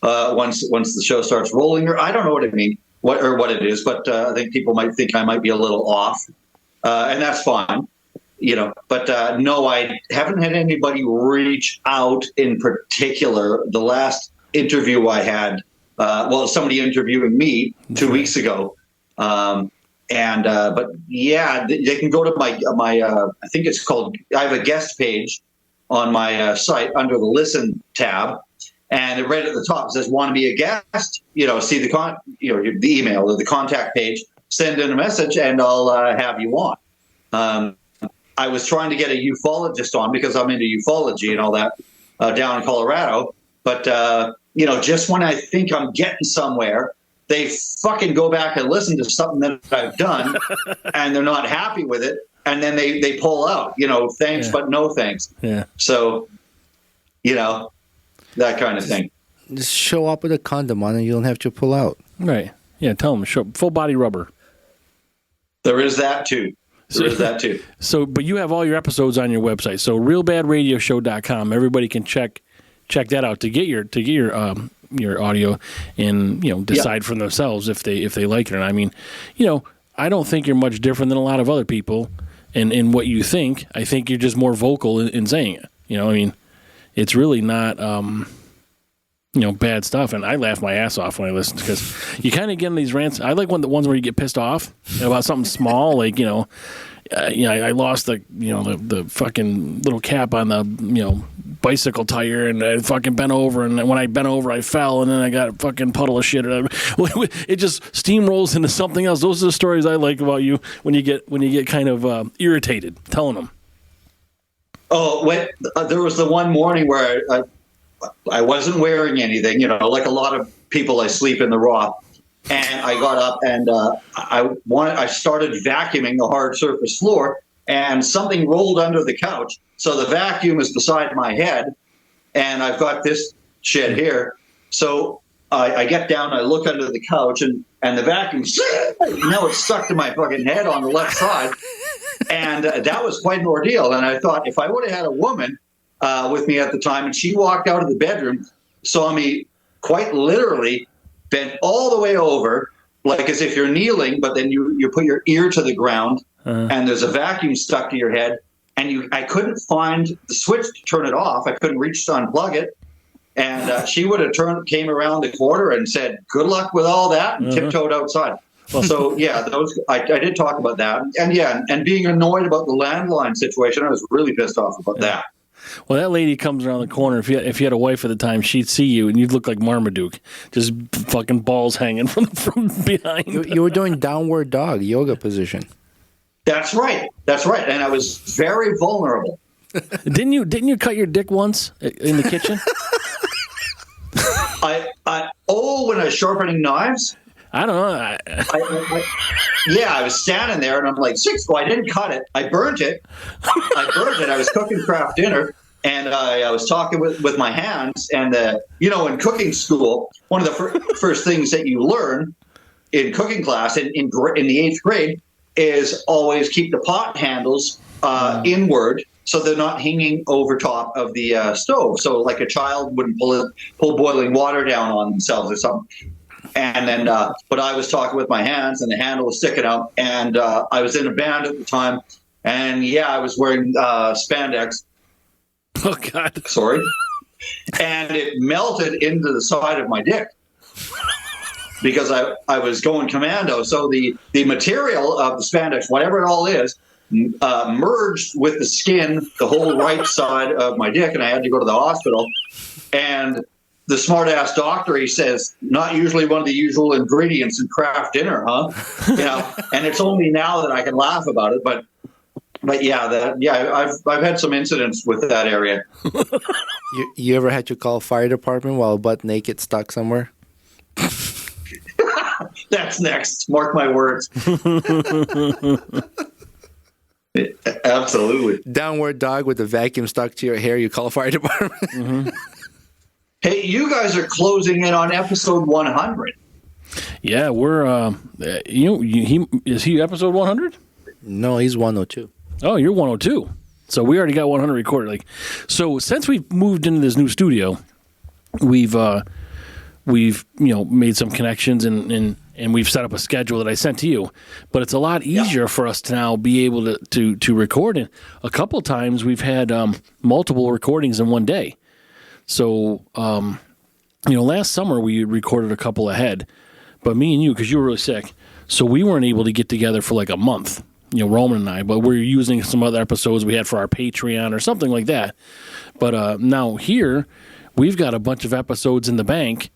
once the show starts rolling. Or I don't know what I mean, what it is, but I think people might think I might be a little off, and that's fine. But no, I haven't had anybody reach out in particular. The last interview I had, somebody interviewing me 2 weeks ago. But yeah, they can go to my I think it's called, I have a guest page on my site under the listen tab. And right at the top it says, want to be a guest, see the the email or the contact page, send in a message and I'll have you on. I was trying to get a ufologist on because I'm into ufology and all that down in Colorado. But, just when I think I'm getting somewhere, they fucking go back and listen to something that I've done and they're not happy with it. And then they pull out, thanks, but no thanks. Yeah. So, that kind of thing. Just show up with a condom on and you don't have to pull out. Right. Yeah, tell them, show full body rubber. There is that too. So, but you have all your episodes on your website. So realbadradioshow.com. Everybody can check that out to get your audio and decide for themselves if they like it or not. I mean, I don't think you're much different than a lot of other people in what you think. I think you're just more vocal in saying it. I mean, it's really not bad stuff. And I laugh my ass off when I listen because you kind of get in these rants. I like the ones where you get pissed off about something small, like I lost the fucking little cap on the bicycle tire and I fucking bent over, and when I bent over I fell and then I got a fucking puddle of shit. It just steamrolls into something else. Those are the stories I like about you when you get kind of irritated telling them. Oh, there was the one morning where I wasn't wearing anything, like a lot of people. I sleep in the raw, and I got up and I started vacuuming the hard surface floor, and something rolled under the couch. So the vacuum is beside my head, and I've got this shit here. So I get down, I look under the couch, and the vacuum, it's stuck to my fucking head on the left side. And that was quite an ordeal. And I thought, if I would have had a woman with me at the time, and she walked out of the bedroom, saw me quite literally bent all the way over, like as if you're kneeling, but then you put your ear to the ground, and there's a vacuum stuck to your head, and I couldn't find the switch to turn it off. I couldn't reach to unplug it. And she would have came around the corner and said, good luck with all that, and tiptoed outside. So, yeah, I did talk about that. And being annoyed about the landline situation, I was really pissed off about that. Well, that lady comes around the corner. If you had a wife at the time, she'd see you, and you'd look like Marmaduke, just fucking balls hanging from behind. You were doing downward dog yoga position. That's right. And I was very vulnerable. Didn't you cut your dick once in the kitchen? When I was sharpening knives? I don't know. I was standing there and I'm like, I didn't cut it. I burnt it. I was cooking craft dinner and I was talking with my hands. And, in cooking school, one of the first things that you learn in cooking class in the 8th grade is always keep the pot handles inward, so they're not hanging over top of the stove. So like a child wouldn't pull boiling water down on themselves or something. And then, but I was talking with my hands and the handle was sticking out. And I was in a band at the time. And I was wearing spandex. Oh, God. Sorry. And it melted into the side of my dick because I was going commando. So the material of the spandex, whatever it all is, merged with the skin, the whole right side of my dick, and I had to go to the hospital. And the smart-ass doctor, he says, not usually one of the usual ingredients in craft dinner, huh? And it's only now that I can laugh about it, but I've had some incidents with that area. You ever had to call fire department while butt naked stuck somewhere? That's next. Mark my words. Absolutely. Downward dog with the vacuum stuck to your hair. You call fire department. Mm-hmm. Hey, you guys are closing in on episode 100. Yeah, we're. Is he episode 100? No, he's 102. Oh, you're 102. So we already got 100 recorded. So since we've moved into this new studio, we've we've made some connections and we've set up a schedule that I sent to you. But it's a lot easier for us to now be able to record. And a couple of times we've had multiple recordings in one day. So last summer we recorded a couple ahead, but me and you, because you were really sick, so we weren't able to get together for like a month. Roman and I, but we're using some other episodes we had for our Patreon or something like that. But now here, we've got a bunch of episodes in the bank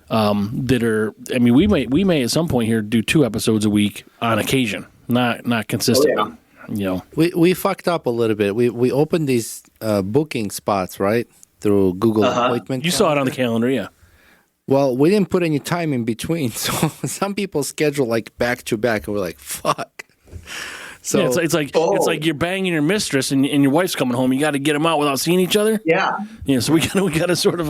that are. I mean, we may at some point here do 2 episodes a week on occasion, not consistently. We fucked up a little bit. We opened these booking spots right through Google appointment. You saw it on the calendar, yeah. Well, we didn't put any time in between, so some people schedule like back to back, and we're like, fuck. So it's like you're banging your mistress and your wife's coming home. You got to get them out without seeing each other. Yeah. So we got to sort of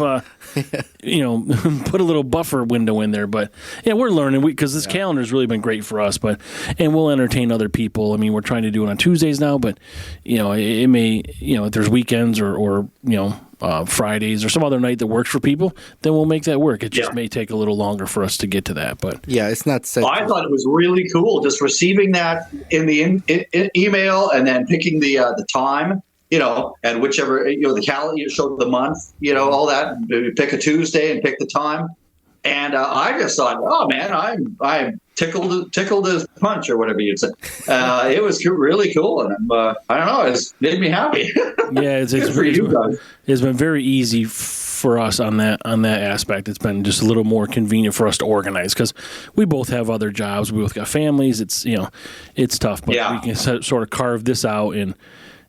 put a little buffer window in there. But yeah, we're learning because this calendar has really been great for us. And we'll entertain other people. I mean, we're trying to do it on Tuesdays now, but it may if there's weekends or Fridays or some other night that works for people, then we'll make that work. It just may take a little longer for us to get to that, but it's not set. I thought it was really cool just receiving that in the email and then picking the time, and whichever the calendar, you show the month, all that. You pick a Tuesday and pick the time, and I just thought, oh man, I'm tickled as punch or whatever you'd say. It was really cool, and I don't know, it's made me happy. Yeah, it's been very easy for us on that aspect. It's been just a little more convenient for us to organize because we both have other jobs, we both got families. It's it's tough, but we can sort of carve this out and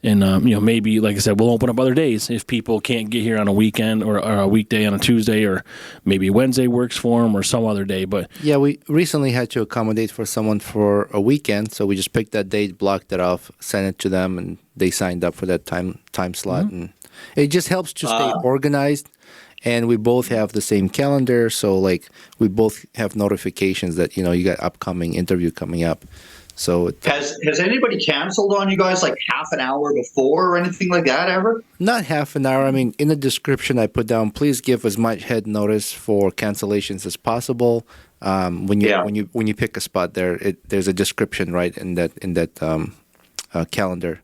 maybe, like I said, we'll open up other days if people can't get here on a weekend or a weekday on a Tuesday, or maybe Wednesday works for them or some other day. But yeah, we recently had to accommodate for someone for a weekend, so we just picked that date, blocked it off, sent it to them, and they signed up for that time slot. Mm-hmm. And it just helps to stay organized. And we both have the same calendar, so like we both have notifications that you got upcoming interview coming up. So has anybody canceled on you guys like half an hour before or anything like that ever? Not half an hour. I mean, in the description I put down, please give as much head notice for cancellations as possible. When you pick a spot there's a description right in that calendar.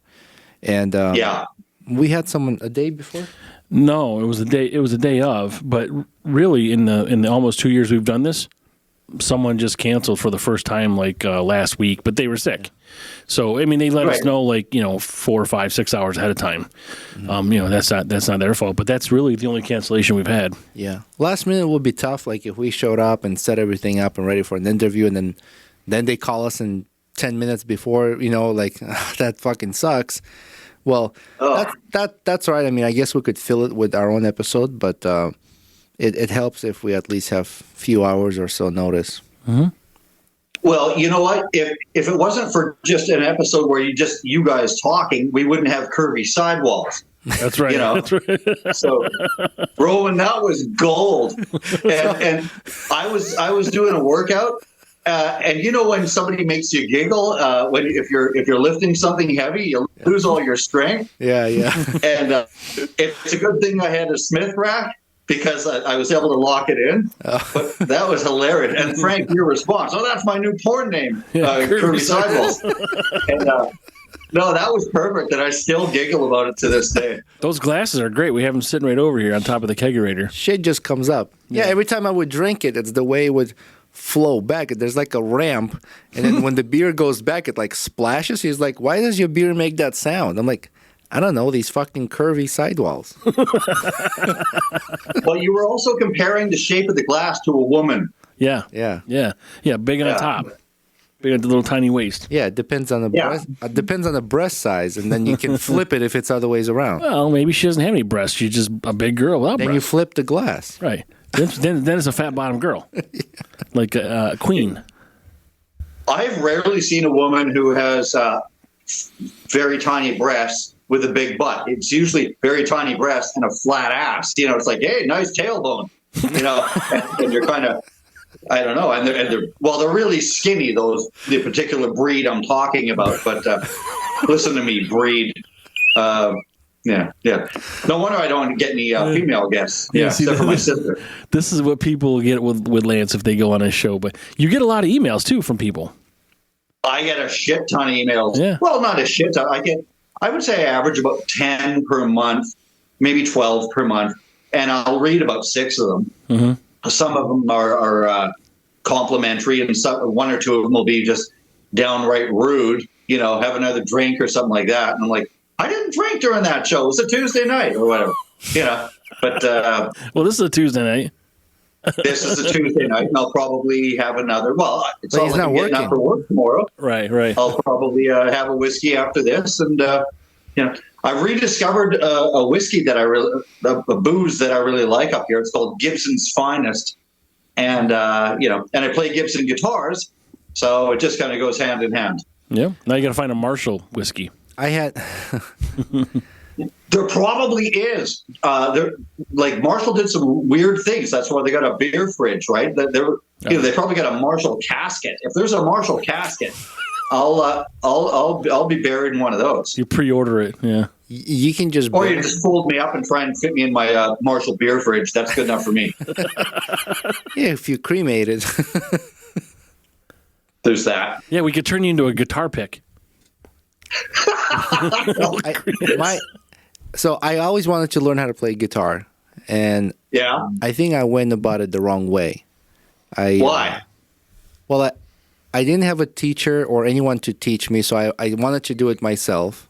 And we had someone a day before. No, it was a day. It was a day of. But really, in the almost 2 years we've done this, someone just canceled for the first time last week, but they were sick. So I mean, they let us know 4, 5, 6 hours ahead of time. Mm-hmm. That's not their fault, but that's really the only cancellation we've had. Yeah, last minute would be tough. Like if we showed up and set everything up and ready for an interview, and then they call us in 10 minutes before. That fucking sucks. Well, that's right. I mean, I guess we could fill it with our own episode, but it helps if we at least have a few hours or so notice. Mm-hmm. Well, you know what? If it wasn't for just an episode where you guys talking, we wouldn't have curvy sidewalls. That's right. That's right. So, Rowan, that was gold. And I was doing a workout. And when somebody makes you giggle, if you're lifting something heavy, you lose all your strength. Yeah. And it's a good thing I had a Smith rack because I was able to lock it in. But that was hilarious. And Frank, your response, that's my new porn name, Curvy Sidewalls. And no, that was perfect, and I still giggle about it to this day. Those glasses are great. We have them sitting right over here on top of the kegerator. Shit just comes up. Yeah, every time I would drink it, it's the way it would flow back. There's like a ramp, and then when the beer goes back, it splashes. He's like, "Why does your beer make that sound?" I'm like, "I don't know, these fucking curvy sidewalls." Well, you were also comparing the shape of the glass to a woman. Yeah. Big on the top, big on the little tiny waist. Yeah, it depends on the breast. Depends on the breast size, and then you can flip it if it's other ways around. Well, maybe she doesn't have any breasts. She's just a big girl without breasts. Then you flip the glass. Right. Then it's a fat bottom girl, like a queen. I've rarely seen a woman who has very tiny breasts with a big butt. It's usually very tiny breasts and a flat ass. It's like, hey, nice tailbone. And you're kind of, I don't know, and they're really skinny. The particular breed I'm talking about. But listen to me, breed. Yeah. No wonder I don't get any female guests. Yeah, see, except for my sister. This is what people get with Lance if they go on his show. But you get a lot of emails too from people. I get a shit ton of emails. Yeah. Well, not a shit ton. I would say I average about 10 per month, maybe 12 per month, and I'll read about 6 of them. Mm-hmm. Some of them are complimentary, and one or two of them will be just downright rude. Have another drink or something like that. And I'm like, I didn't drink during that show. It was a Tuesday night or whatever. But well, this is a Tuesday night. This is a Tuesday night, and I'll probably have another. Well, it's but all he's like not I'm getting working. up for work tomorrow. Right. I'll probably have a whiskey after this, and I've rediscovered a whiskey that a booze that I really like up here. It's called Gibson's Finest, and and I play Gibson guitars, so it just kind of goes hand in hand. Yeah. Now you got to find a Marshall whiskey. I had. There probably is. Marshall did some weird things. That's why they got a beer fridge, right? They probably got a Marshall casket. If there's a Marshall casket, I'll be buried in one of those. You pre-order it, yeah. You can just. Or you just fold me up and try and fit me in my Marshall beer fridge. That's good enough for me. Yeah, if you cremate it. There's that. Yeah, we could turn you into a guitar pick. So I always wanted to learn how to play guitar, and Yeah. I think I went about it the wrong way. Why? Well, I didn't have a teacher or anyone to teach me, so I wanted to do it myself.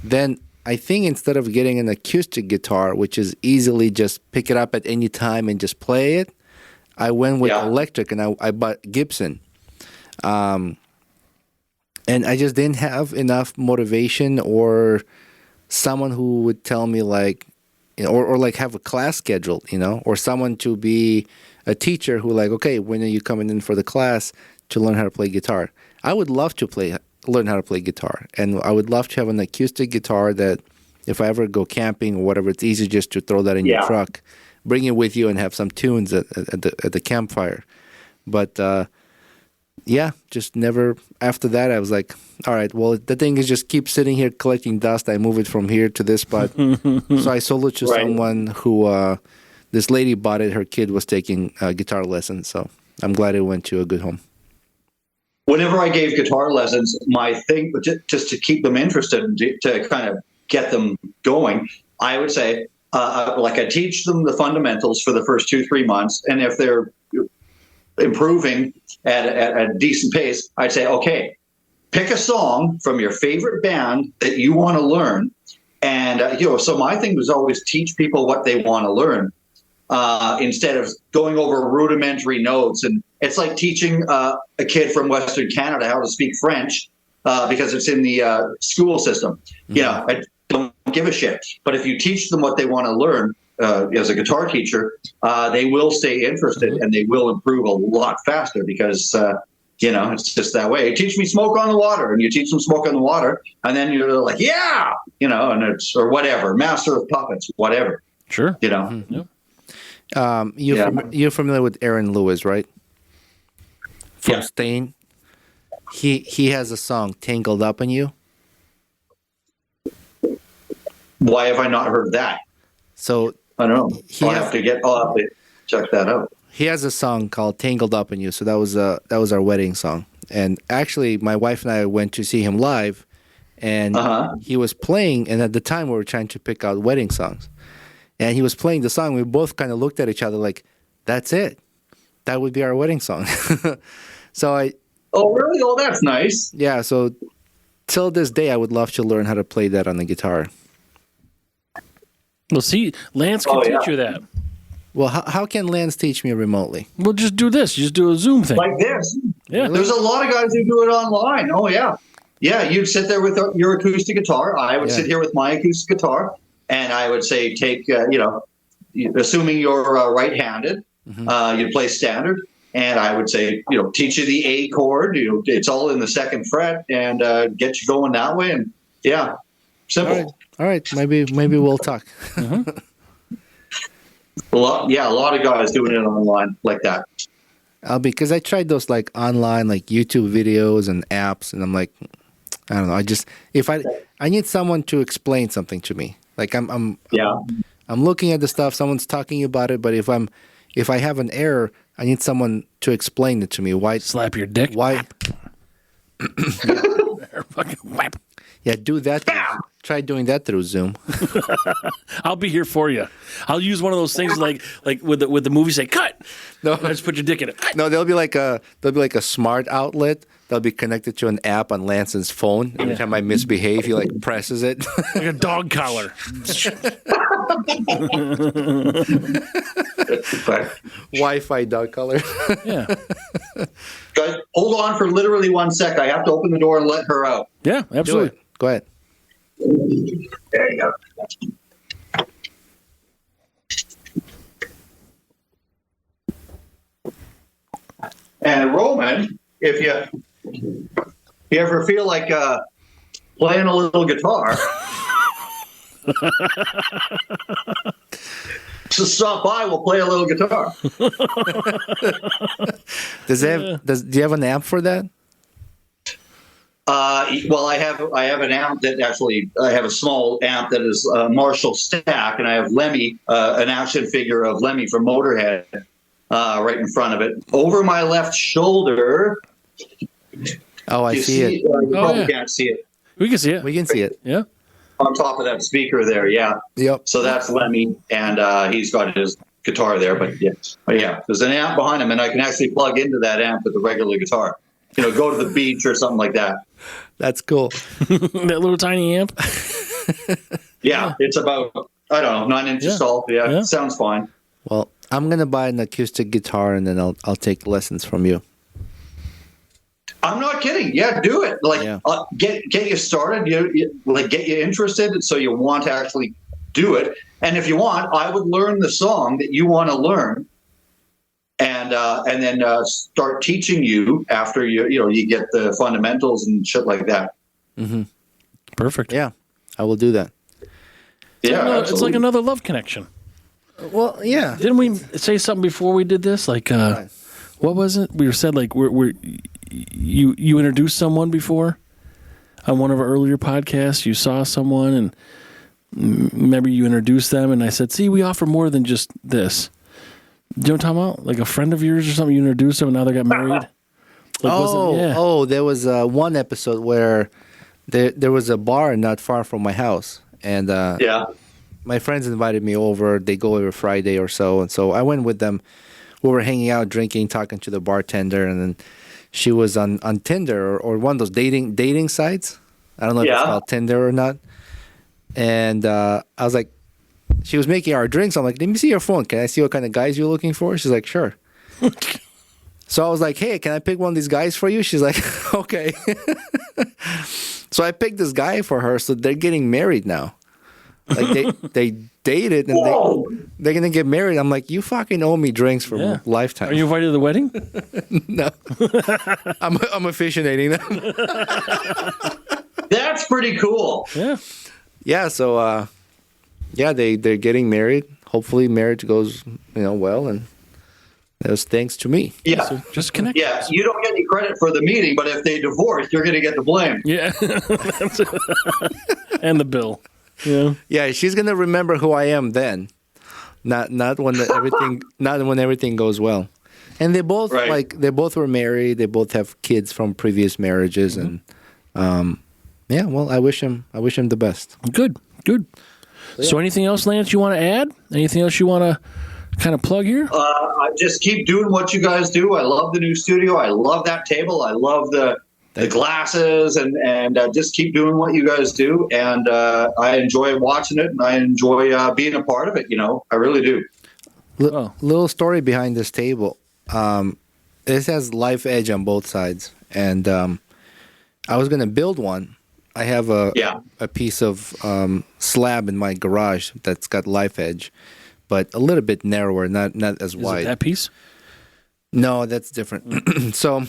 Then I think instead of getting an acoustic guitar, which is easily just pick it up at any time and just play it, I went with electric, and I bought Gibson. And I just didn't have enough motivation or someone who would tell me or like have a class scheduled, or someone to be a teacher who okay, when are you coming in for the class to learn how to play guitar? I would love to learn how to play guitar, and I would love to have an acoustic guitar that if I ever go camping or whatever, it's easy just to throw that in your truck, bring it with you, and have some tunes at the campfire. But just never. After that, I was like, all right, well, the thing is just keep sitting here collecting dust. I move it from here to this spot. So I sold it to someone who, this lady bought it. Her kid was taking guitar lessons. So I'm glad it went to a good home. Whenever I gave guitar lessons, my thing, just to keep them interested and to kind of get them going, I would say, I teach them the fundamentals for the first 2-3 months. And if they're improving at a decent pace, I'd say, okay, pick a song from your favorite band that you want to learn. And, so my thing was always teach people what they want to learn instead of going over rudimentary notes. And it's like teaching a kid from Western Canada how to speak French because it's in the school system. Mm-hmm. I don't give a shit. But if you teach them what they want to learn, as a guitar teacher, they will stay interested and they will improve a lot faster because, it's just that way. Teach me Smoke on the Water, and you teach them Smoke on the Water, and then you're like, and it's, or whatever, Master of Puppets, whatever. Sure. Mm-hmm. You're familiar with Aaron Lewis, right? From Stain. He has a song, Tangled Up in You. Why have I not heard that? So I don't know. I'll have to check that out. He has a song called "Tangled Up in You," so that was our wedding song. And actually, my wife and I went to see him live, and he was playing. And at the time, we were trying to pick out wedding songs, and he was playing the song. We both kind of looked at each other like, "That's it. That would be our wedding song." So Oh, really? Oh, that's nice. Yeah. So till this day, I would love to learn how to play that on the guitar. Well, see, Lance can teach you that. Well, how can Lance teach me remotely? Well, just do this. Just do a Zoom thing. Like this. Yeah. There's a lot of guys who do it online. Oh, yeah. Yeah, you'd sit there with your acoustic guitar. I would sit here with my acoustic guitar, and I would say take, assuming you're right-handed, you'd play standard, and I would say, teach you the A chord. It's all in the second fret, and get you going that way. And, simple. All right. Maybe we'll talk. A lot of guys doing it online like that. Because I tried those online YouTube videos and apps, and I'm like, I don't know. I need someone to explain something to me. Like I'm Yeah. I'm looking at the stuff. Someone's talking about it, but if I have an error, I need someone to explain it to me. Why Slap your dick. Why? Fucking whap. Yeah, do that. Try doing that through Zoom. I'll be here for you. I'll use one of those things like with the movie say cut. No. I just put your dick in it. No, there'll be like a smart outlet that'll be connected to an app on Lance's phone. Every time I misbehave, he like presses it. Like a dog collar. Wi-Fi dog color. Yeah. Guys, hold on for literally 1 sec. I have to open the door and let her out. Yeah, Do absolutely. it. Go ahead. There you go. And Roman, if you ever feel like playing a little guitar, just stop by. We'll play a little guitar. Do you have an amp for that? Well, I have an amp that actually I have a small amp that is Marshall stack, and I have Lemmy, an action figure of Lemmy from Motorhead, right in front of it. Over my left shoulder. Oh, I see it. You probably yeah. can't see it. We can see it. We can see it. Yeah. On top of that speaker there, yeah. Yep. So that's Lemmy, and he's got his guitar there. But yeah, there's an amp behind him, and I can actually plug into that amp with a regular guitar. Go to the beach or something like that. That's cool. That little tiny amp. Yeah, it's about, I don't know, 9 inches tall. Yeah, sounds fine. Well, I'm gonna buy an acoustic guitar and then I'll take lessons from you. I'm not kidding. Yeah, do it. Get you started. Get you interested, so you want to actually do it. And if you want, I would learn the song that you want to learn, and then start teaching you after you get the fundamentals and shit like that. Mm-hmm. Perfect. Yeah, I will do that. Yeah, It's like another love connection. Well, yeah. Didn't we say something before we did this? Like, what was it? We said like you introduced someone before on one of our earlier podcasts. You saw someone and maybe you introduced them, and I said, "See, we offer more than just this." Do you know what I'm talking about? Like a friend of yours or something. You introduced them, and now they got married. There was one episode where there was a bar not far from my house, and my friends invited me over. They go every Friday or so, and so I went with them. We were hanging out, drinking, talking to the bartender, and then she was on Tinder or one of those dating sites. I don't know if it's called Tinder or not. And I was like, she was making our drinks. I'm like, let me see your phone. Can I see what kind of guys you're looking for? She's like, sure. So I was like, hey, can I pick one of these guys for you? She's like, okay. So I picked this guy for her. So they're getting married now. Like they dated and they're gonna get married. I'm like, you fucking owe me drinks for a lifetime. Are you invited to the wedding? No, I'm officiating them. That's pretty cool. Yeah. So they're getting married. Hopefully, marriage goes well, and that was thanks to me. Yeah, So just connect. yeah. You don't get any credit for the meeting, but if they divorce, you're going to get the blame. Yeah. And the bill. Yeah. Yeah, she's gonna remember who I am then, not when everything goes well. And they both they both were married. They both have kids from previous marriages, and well, I wish him the best. Good. So anything else, Lance, you want to add? Anything else you want to kind of plug here? I just keep doing what you guys do. I love the new studio. I love that table. I love the glasses, and just keep doing what you guys do. And I enjoy watching it, and I enjoy being a part of it. I really do. Little story behind this table. This has life edge on both sides, and I was gonna build one. I have a piece of slab in my garage that's got life edge, but a little bit narrower, not as wide. Is it that piece? No, that's different. So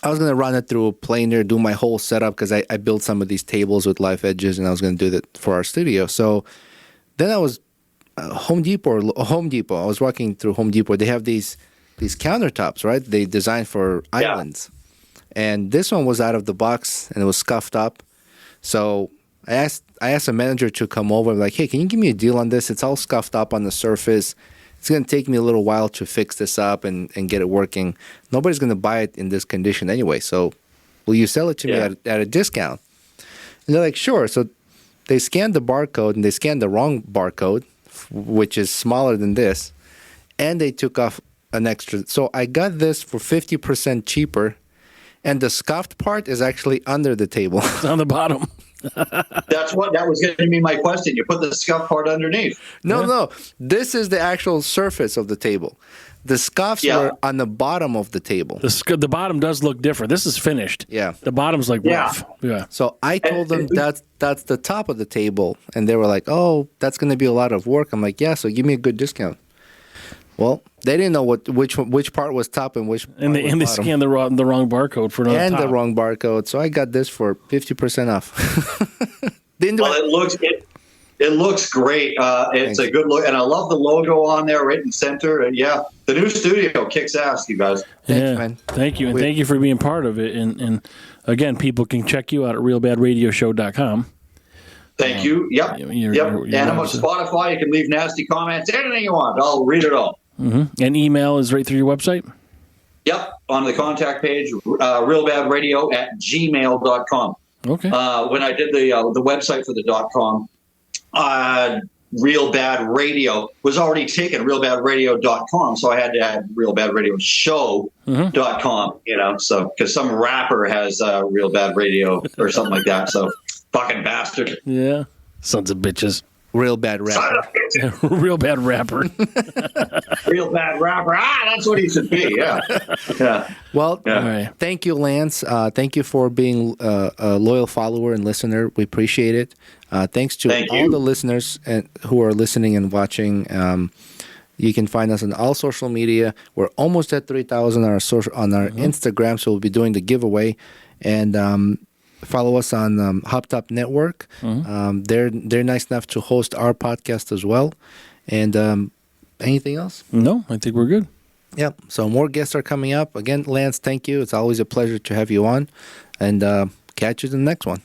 I was going to run it through a planer, do my whole setup, because I built some of these tables with life edges, and I was going to do that for our studio. So then I was Home Depot. I was walking through Home Depot. They have these countertops, right? They designed for islands. And this one was out of the box, and it was scuffed up. So I I asked a manager to come over. Like, hey, can you give me a deal on this? It's all scuffed up on the surface. It's going to take me a little while to fix this up and get it working. Nobody's going to buy it in this condition anyway. So will you sell it to me at a discount? And they're like, sure. So they scanned the barcode, and they scanned the wrong barcode, which is smaller than this, and they took off an extra. So I got this for 50% cheaper, and the scuffed part is actually under the table. It's on the bottom. That was going to be my question. You put the scuff part underneath. No. This is the actual surface of the table. The scuffs were on the bottom of the table. The bottom does look different. This is finished. Yeah. The bottom's like rough. Yeah. So I told them that's the top of the table, and they were like, "Oh, that's going to be a lot of work." I'm like, "Yeah, so give me a good discount." Well, they didn't know which part was top and which part was they bottom. scanned the wrong barcode for another top. The wrong barcode. So I got this for 50% off. It looks great. It's a good look, and I love the logo on there, right in the center. And the new studio kicks ass, you guys. Thanks, man. Thank you, and thank you for being part of it. And again, people can check you out at realbadradioshow.com. Thank you. Yep. And I'm on Spotify. You can leave nasty comments, anything you want. I'll read it all. Mm-hmm. And email is right through your website? Yep, on the contact page, realbadradio@gmail.com. Okay. When I did the website for the .com, Real Bad Radio was already taken, realbadradio.com, so I had to add realbadradioshow.com, so because some rapper has Real Bad Radio or something like that, so fucking bastard. Yeah. Sons of bitches. Real bad rapper. Real bad rapper. Real bad rapper. That's what he should be. Yeah. Well, Right. Thank you, Lance. Thank you for being a loyal follower and listener. We appreciate it. Thanks to all the listeners who are listening and watching. You can find us on all social media. We're almost at 3,000 on our Instagram, so we'll be doing the giveaway. And follow us on Hop Top Network. They're nice enough to host our podcast as well. And anything else? No, I think we're good. Yep. So more guests are coming up. Again, Lance, thank you. It's always a pleasure to have you on. And catch you in the next one.